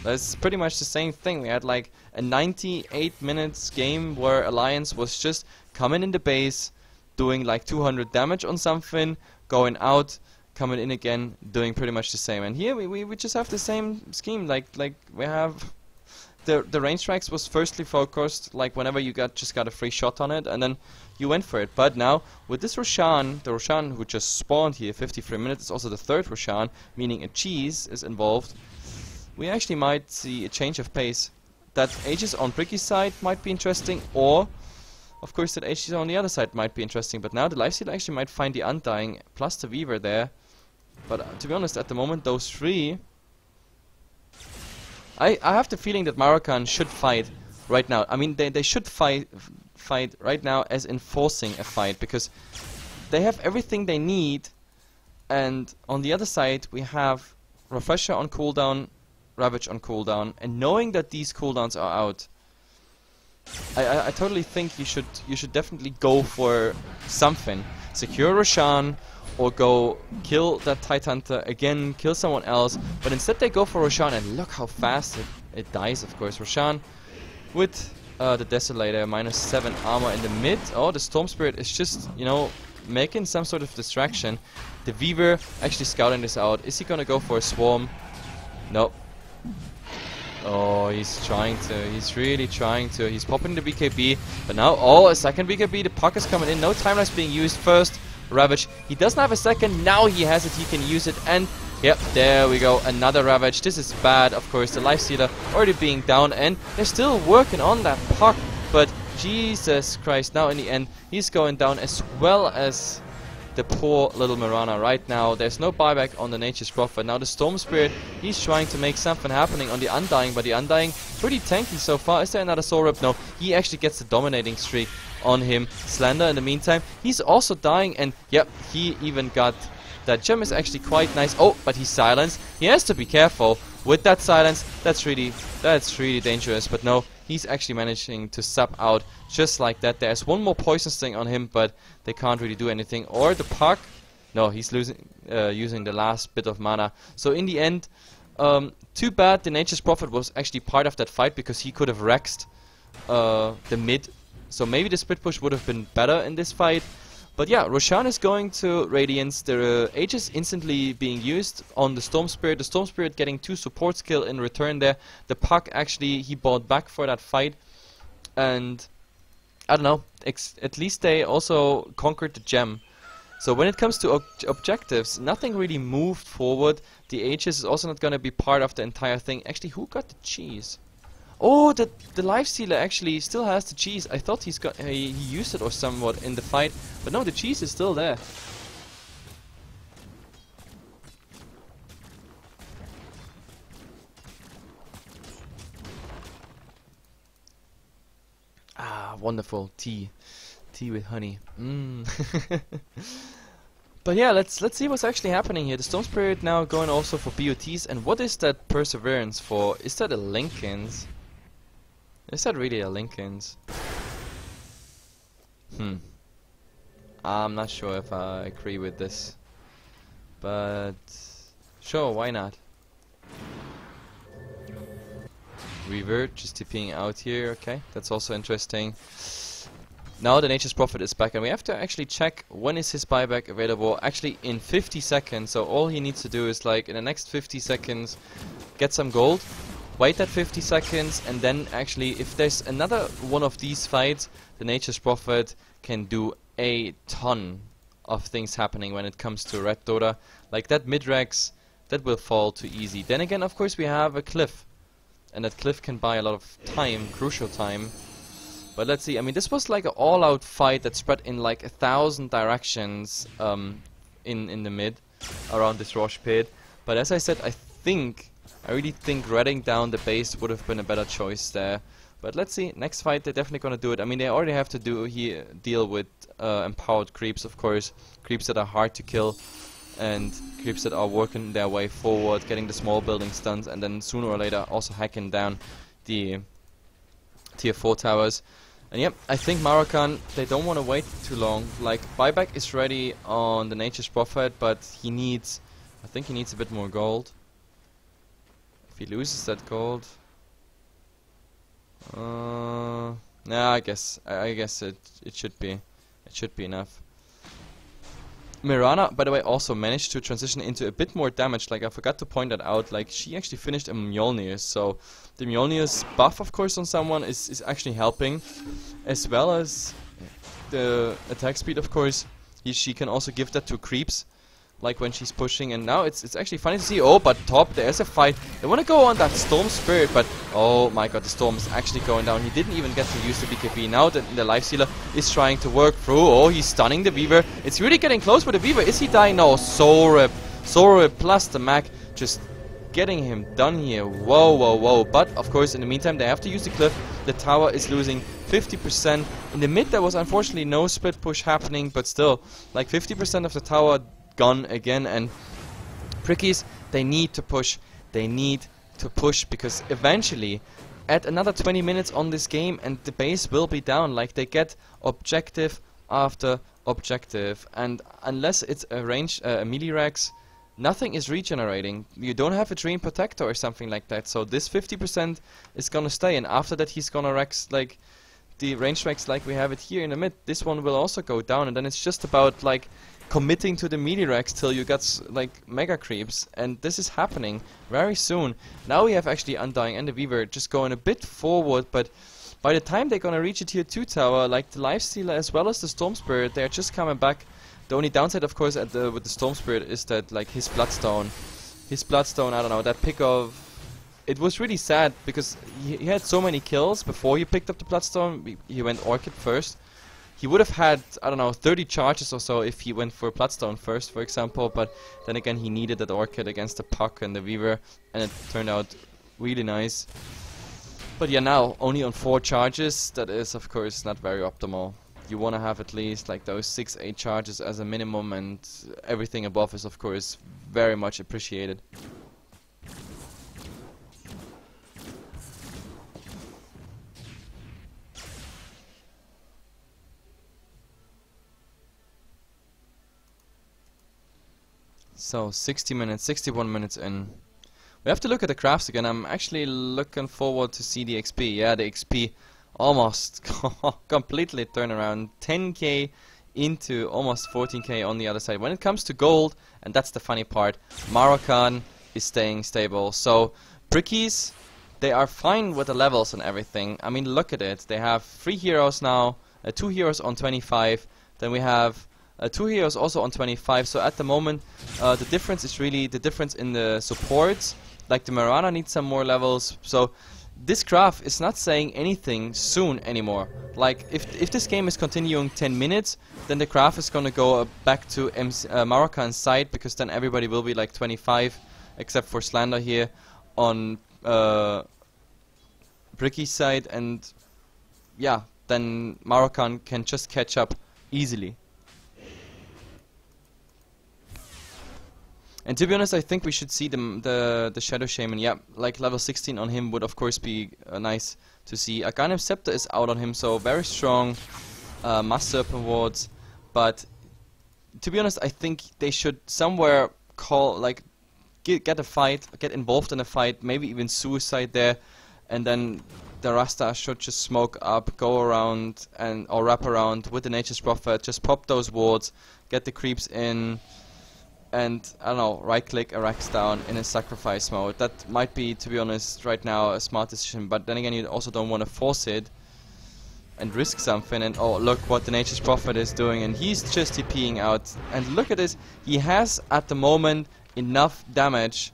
That's pretty much the same thing. We had like a 98 minutes game where Alliance was just coming in the base, doing like 200 damage on something, going out, coming in again, doing pretty much the same. And here we just have the same scheme. Like we have the range tracks was firstly focused, like whenever you just got a free shot on it, and then you went for it. But now with this Roshan, the Roshan who just spawned here 53 minutes, it's also the 3rd Roshan, meaning a cheese is involved. we actually might see a change of pace. That Aegis on Bricky's side might be interesting, or of course that Aegis on the other side might be interesting, but now the Lifestealer actually might find the Undying plus the Weaver there. But to be honest, at the moment those three, I have the feeling that Maruchan should fight right now. I mean, they should fight right now as enforcing a fight, because they have everything they need, and on the other side we have Refresher on cooldown, Ravage on cooldown, and knowing that these cooldowns are out, I totally think you should definitely go for something. Secure Roshan, or go kill that Tidehunter again, kill someone else, but instead they go for Roshan, and look how fast it dies, of course. Roshan with the Desolator, -7 armor in the mid. Oh, the Storm Spirit is just, you know, making some sort of distraction. The Weaver actually scouting this out. Is he gonna go for a Swarm? Nope. Oh, he's trying to. He's really trying to. He's popping the BKB, but now, oh, a second BKB. The puck is coming in. No time lapse being used. First Ravage. He doesn't have a second. Now he has it. He can use it. And yep, there we go. Another Ravage. This is bad, of course. The Lifestealer already being down, and they're still working on that puck. But Jesus Christ, now in the end, he's going down, as well as the poor little Mirana right now. There's no buyback on the Nature's Prophet. Now the Storm Spirit, he's trying to make something happening on the Undying, but the Undying pretty tanky so far. Is there another Soul Rip? No, he actually gets the dominating streak on him. Slender in the meantime, he's also dying, and yep, he even got that gem. Is actually quite nice. Oh, but he's silenced. He has to be careful with that silence. That's really dangerous, but no, he's actually managing to sub out just like that. There's one more Poison Sting on him, but they can't really do anything. Or the puck, no, he's losing, using the last bit of mana. So in the end, too bad the Nature's Prophet was actually part of that fight, because he could have Rexed the mid. So maybe the split push would have been better in this fight. But yeah, Roshan is going to Radiance. The Aegis instantly being used on the Storm Spirit. The Storm Spirit getting 2 support skill in return there. The puck actually he bought back for that fight. And I don't know, at least they also conquered the gem. So when it comes to objectives, nothing really moved forward. The Aegis is also not going to be part of the entire thing. Actually, who got the cheese? Oh, the Lifestealer actually still has the cheese. I thought he used it or somewhat in the fight, but no, the cheese is still there. Ah, wonderful tea with honey. But yeah, let's see what's actually happening here. The Storm Spirit now going also for BOTs, and what is that Perseverance for? Is that a Linken's? Is that really a Linken's? I'm not sure if I agree with this, but sure, why not? Revert, just TPing out here, okay, that's also interesting. Now the Nature's Prophet is back, and we have to actually check when is his buyback available. Actually in 50 seconds, so all he needs to do is, like, in the next 50 seconds get some gold, wait that 50 seconds, and then actually if there's another one of these fights, the Nature's Prophet can do a ton of things happening when it comes to Red Dota. Like that mid-rex, that will fall too easy. Then again, of course, we have a cliff, and that cliff can buy a lot of time, crucial time. But let's see, I mean, this was like an all-out fight that spread in like 1,000 directions in the mid, around this Rosh pit. But as I said, I really think redding down the base would have been a better choice there. But let's see, next fight they're definitely gonna do it. I mean, they already have to deal with empowered creeps, of course. Creeps that are hard to kill, and creeps that are working their way forward, getting the small building stuns, and then sooner or later also hacking down the tier 4 towers. And yep, I think Maruchan, they don't want to wait too long. Like, buyback is ready on the Nature's Prophet, but I think he needs a bit more gold. If he loses that gold, nah, I guess it should be enough. Mirana, by the way, also managed to transition into a bit more damage. Like, I forgot to point that out. Like, she actually finished a Mjolnir, so the Mjolnir's buff, of course, on someone is actually helping, as well as the attack speed, of course. She can also give that to creeps, like when she's pushing, and now it's actually funny to see. Oh, but top, there's a fight. They want to go on that Storm Spirit, but oh my god, the Storm is actually going down. He didn't even get to use the BKB. Now the Life Stealer is trying to work through. Oh, he's stunning the Weaver. It's really getting close with the Weaver. Is he dying? No, Soul Rip plus the Mac just getting him done here. Whoa, whoa, whoa. But of course, in the meantime, they have to use the cliff. The tower is losing 50%. In the mid, there was unfortunately no split push happening, but still, like 50% of the tower gone again. And Brickies, they need to push. They need to push, because eventually, at another 20 minutes on this game, and the base will be down. Like, they get objective after objective, and unless it's a range, a melee Rex, nothing is regenerating. You don't have a Dream Protector or something like that, so this 50% is gonna stay, and after that he's gonna Rex like the range Rex like we have it here in the mid. This one will also go down, and then it's just about like committing to the melee Rex till you get like mega creeps, and this is happening very soon. Now we have actually Undying and the Weaver just going a bit forward, but by the time they're gonna reach a tier 2 tower, like the Lifestealer as well as the Storm Spirit, they're just coming back. The only downside, of course, with the Storm Spirit is that, like, his Bloodstone, I don't know, that pick of... It was really sad, because he had so many kills before he picked up the Bloodstone. He went Orchid first. He would have had, I don't know, 30 charges or so if he went for Bloodstone first, for example, but then again, he needed that Orchid against the Puck and the Weaver, and it turned out really nice. But yeah, now, only on 4 charges, that is, of course, not very optimal. You want to have at least like those 6-8 charges as a minimum, and everything above is of course very much appreciated. So 60 minutes, 61 minutes in. We have to look at the crafts again. I'm actually looking forward to see the XP. Yeah, the XP almost completely turn around. 10k into almost 14k on the other side. When it comes to gold, and that's the funny part, Maruchan is staying stable. So Brickies, they are fine with the levels and everything. I mean, look at it. They have 3 heroes now, 2 heroes on 25. Then we have 2 heroes also on 25. So at the moment, the difference is really the difference in the supports. Like the Marana needs some more levels. So this graph is not saying anything soon anymore. Like, if this game is continuing 10 minutes, then the graph is gonna go back to Maruchan's side, because then everybody will be like 25, except for Slander here on Bricky's side, and yeah, then Maruchan can just catch up easily. And to be honest, I think we should see the Shadow Shaman. Yeah, like level 16 on him would of course be nice to see. Aghanim Scepter is out on him, so very strong Mass Serpent wards. But to be honest, I think they should somewhere call, like, get a fight, get involved in a fight, maybe even suicide there, and then the Rasta should just smoke up, go around or wrap around with the Nature's Prophet, just pop those wards, get the creeps in. And, I don't know, right-click a Rex down in a sacrifice mode. That might be, to be honest, right now a smart decision. But then again, you also don't want to force it and risk something. And oh, look what the Nature's Prophet is doing. And he's just TPing out. And look at this. He has, at the moment, enough damage.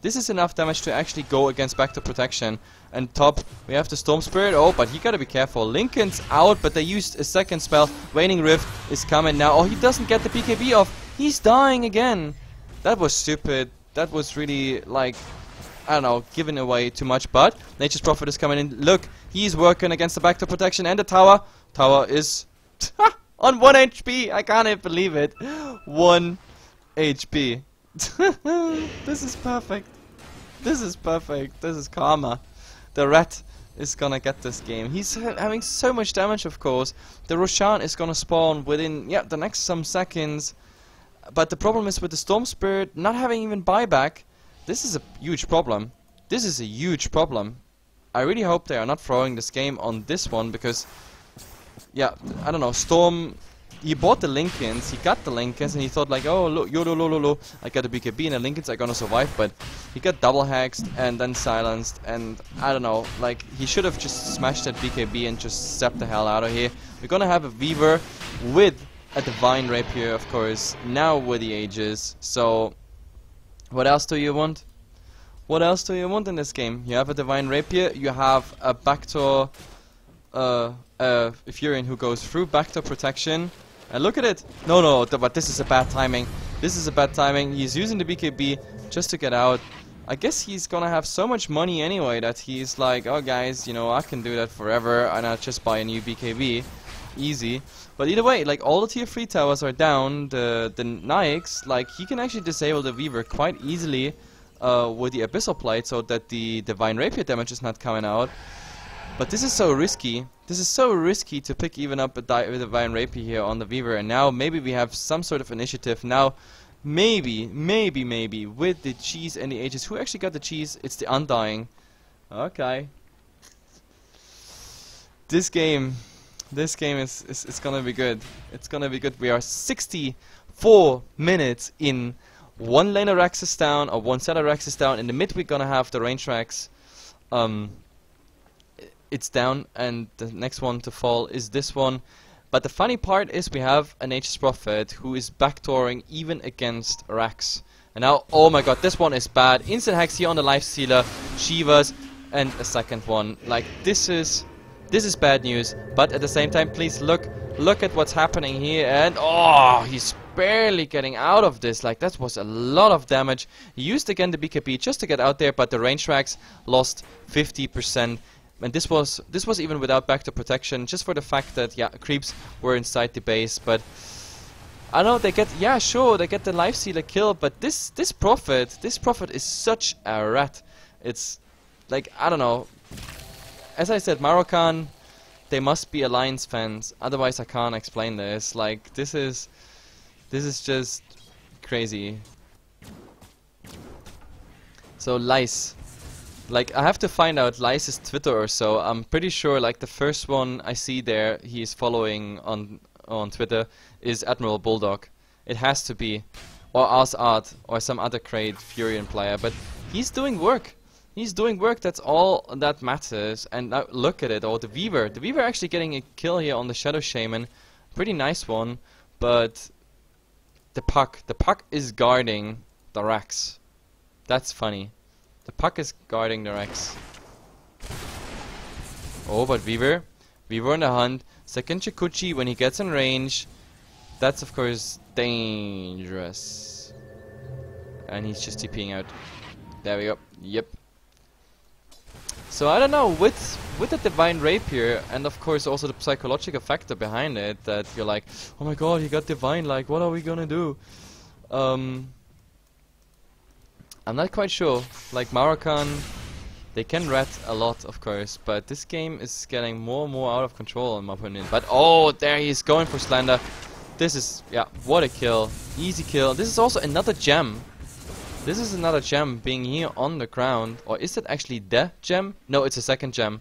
This is enough damage to actually go against Back to Protection. And top, we have the Storm Spirit. Oh, but he gotta be careful. Lincoln's out, but they used a second spell. Waning Rift is coming now. Oh, he doesn't get the BKB off. He's dying again. That was stupid. That was really, like, I don't know, giving away too much. But Nature's Prophet is coming in. Look, he's working against the Back to Protection and the tower. Tower is on 1 HP. I can't even believe it. 1 HP. This is perfect. This is perfect. This is karma. The rat is gonna get this game. He's having so much damage, of course. The Roshan is gonna spawn within, yeah, the next some seconds. But the problem is with the Storm Spirit not having even buyback. This is a huge problem. This is a huge problem. I really hope they are not throwing this game on this one, because, yeah, I don't know, Storm, he bought the Lincolns, he got the Lincolns, and he thought like, oh, look, YOLO, I got a BKB and the Lincolns are gonna survive, but he got double hexed and then silenced, and I don't know, like, he should have just smashed that BKB and just stepped the hell out of here. We're gonna have a Weaver with a Divine Rapier, of course, now with the Aegis. So, what else do you want? What else do you want in this game? You have a Divine Rapier, you have a backdoor Furion who goes through backdoor protection. And look at it! No, but this is a bad timing. This is a bad timing. He's using the BKB just to get out. I guess he's gonna have so much money anyway that he's like, oh guys, you know, I can do that forever and I'll just buy a new BKB. Easy. But either way, like, all the tier 3 towers are down. The Nyx, like, he can actually disable the Weaver quite easily with the Abyssal Plate so that the Divine Rapier damage is not coming out. But this is so risky. This is so risky to pick even up a Divine Rapier here on the Weaver. And now maybe we have some sort of initiative. Now, maybe, with the cheese and the Aegis. Who actually got the cheese? It's the Undying. Okay. This game is gonna be good. It's gonna be good. We are 64 minutes in. One laner Rex is down, or one setter Rex is down. In the mid we're gonna have the range Rex. It's down, and the next one to fall is this one. But the funny part is we have a Nature's Prophet who is backdooring even against Rex. And now, oh my god, this one is bad. Instant Hex here on the Life Stealer, Shivas, and a second one. Like, this is bad news. But at the same time, please look at what's happening here. And oh, he's barely getting out of this. Like, that was a lot of damage. He used again the BKB just to get out there, but the range Rex lost 50%. And this was even without backdoor protection, just for the fact that, yeah, creeps were inside the base. But I know they get, yeah, sure, they get the Life Stealer kill, but this Prophet is such a rat. It's like, I don't know. As I said, Maruchan, they must be Alliance fans, otherwise I can't explain this. Like, this is just crazy. So Lice. Like, I have to find out Lice's Twitter or so. I'm pretty sure, like, the first one I see there, he's following on Twitter, is Admiral Bulldog. It has to be. Or Art, or some other great Furion player. But he's doing work. He's doing work, that's all that matters. And now look at it, oh, the Weaver. The Weaver actually getting a kill here on the Shadow Shaman. Pretty nice one. But the Puck is guarding the Rex. That's funny. The Puck is guarding the Rex. Oh, but Weaver on the hunt. Second Chikuchi when he gets in range. That's of course dangerous. And he's just TPing out. There we go. Yep. So I don't know, with the Divine Rapier, and of course also the psychological factor behind it, that you're like, oh my god, he got Divine, like, what are we gonna do? I'm not quite sure. Like, Maruchan, they can rat a lot, of course, but this game is getting more and more out of control, in my opinion. But, oh, there he is going for Slender. This is, yeah, what a kill. Easy kill. This is also another gem. This is another gem being here on the ground. Or is that actually the gem? No, it's a second gem.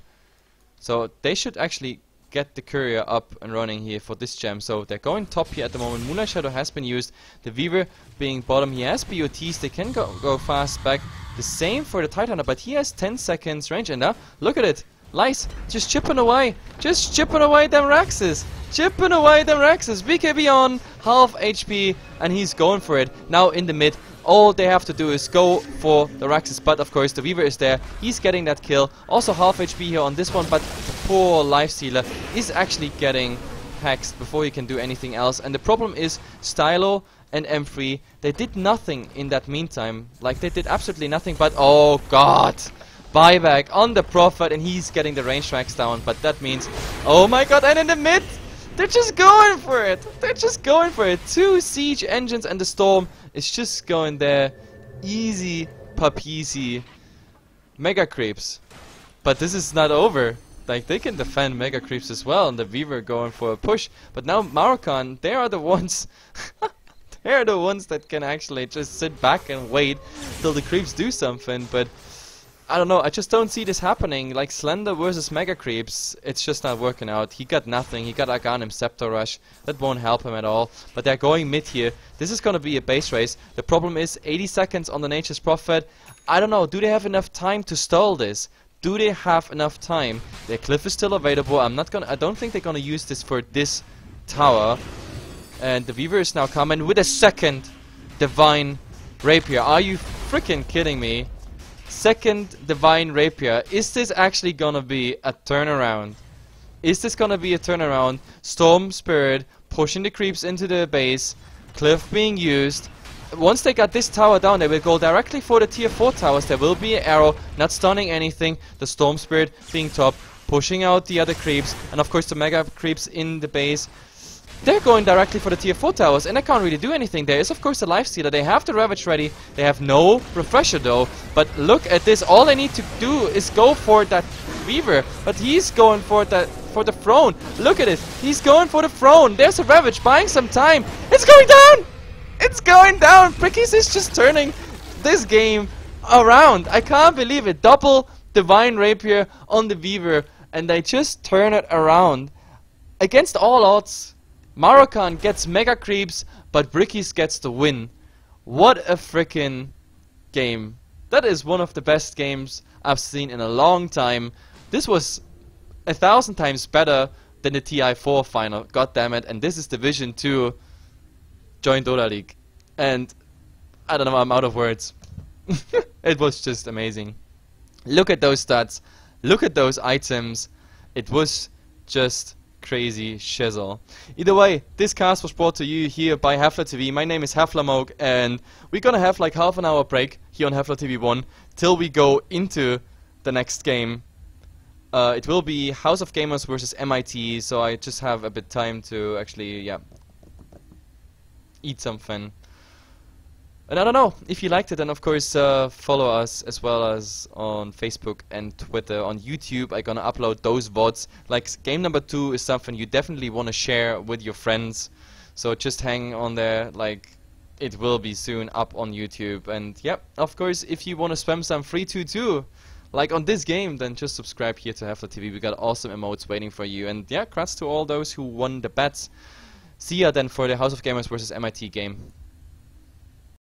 So, they should actually get the courier up and running here for this gem. So they're going top here at the moment. Moonlight Shadow has been used. The Weaver being bottom. He has BOTs. They can go fast back. The same for the Titanhunter, but he has 10 seconds range. And now, look at it. Lice, just chipping away. Just chipping away them Rexes. Chipping away them Rexes. BKB on, half HP, and he's going for it. Now in the mid. All they have to do is go for the Rexes, but of course the Weaver is there. He's getting that kill. Also half HP here on this one, but the poor Life Stealer is actually getting hexed before he can do anything else. And the problem is Stylo and M3, they did nothing in that meantime. Like, they did absolutely nothing, but oh god! Buyback on the Prophet, and he's getting the range tracks down, but that means, oh my god, and in the mid! They're just going for it! They're just going for it! 2 siege engines and the Storm is just going there. Easy peasy. Mega creeps. But this is not over. Like, they can defend mega creeps as well, and the Weaver going for a push. But now Maruchan, they are the ones they are the ones that can actually just sit back and wait till the creeps do something. But I don't know, I just don't see this happening. Like, Slender versus Mega Creeps, it's just not working out. He got nothing. He got Aghanim Scepter Rush. That won't help him at all. But they're going mid here. This is going to be a base race. The problem is 80 seconds on the Nature's Prophet. I don't know, do they have enough time to stall this? Do they have enough time? Their cliff is still available. I don't think they're going to use this for this tower. And the Weaver is now coming with a second Divine Rapier. Are you freaking kidding me? Second Divine Rapier. Is this actually gonna be a turnaround? Is this gonna be a turnaround? Storm Spirit pushing the creeps into the base. Cliff being used. Once they got this tower down, they will go directly for the tier 4 towers. There will be an arrow, not stunning anything. The Storm Spirit being top, pushing out the other creeps. And of course the mega creeps in the base. They're going directly for the tier 4 towers, and they can't really do anything. There is of course a lifestealer. They have the Ravage ready. They have no refresher though. But look at this. All they need to do is go for that Weaver. But he's going for the throne. Look at it. He's going for the throne. There's a Ravage buying some time. It's going down. It's going down. Brickies is just turning this game around. I can't believe it. Double Divine Rapier on the Weaver, and they just turn it around. Against all odds, Maruchan gets mega creeps, but Brickies gets the win. What a freaking game. That is one of the best games I've seen in a long time. This was 1,000 times better than the TI4 final. God damn it. And this is Division 2. Join Dota League. And I don't know, I'm out of words. It was just amazing. Look at those stats. Look at those items. It was just crazy shizzle. Either way, this cast was brought to you here by HeflaTV. My name is HeflaMoke, and we're gonna have like half an hour break here on HeflaTV 1 till we go into the next game. It will be House of Gamers versus MIT, so I just have a bit time to actually, yeah, eat something. And I don't know, if you liked it, then of course follow us as well as on Facebook and Twitter. On YouTube I'm gonna upload those VODs. Like game number 2 is something you definitely want to share with your friends, so just hang on there, like it will be soon up on YouTube. And yep, of course if you want to spam some free 2-2 like on this game, then just subscribe here to HeflaTV. We got awesome emotes waiting for you. And yeah, congrats to all those who won the bets. See ya then for the House of Gamers versus MIT game.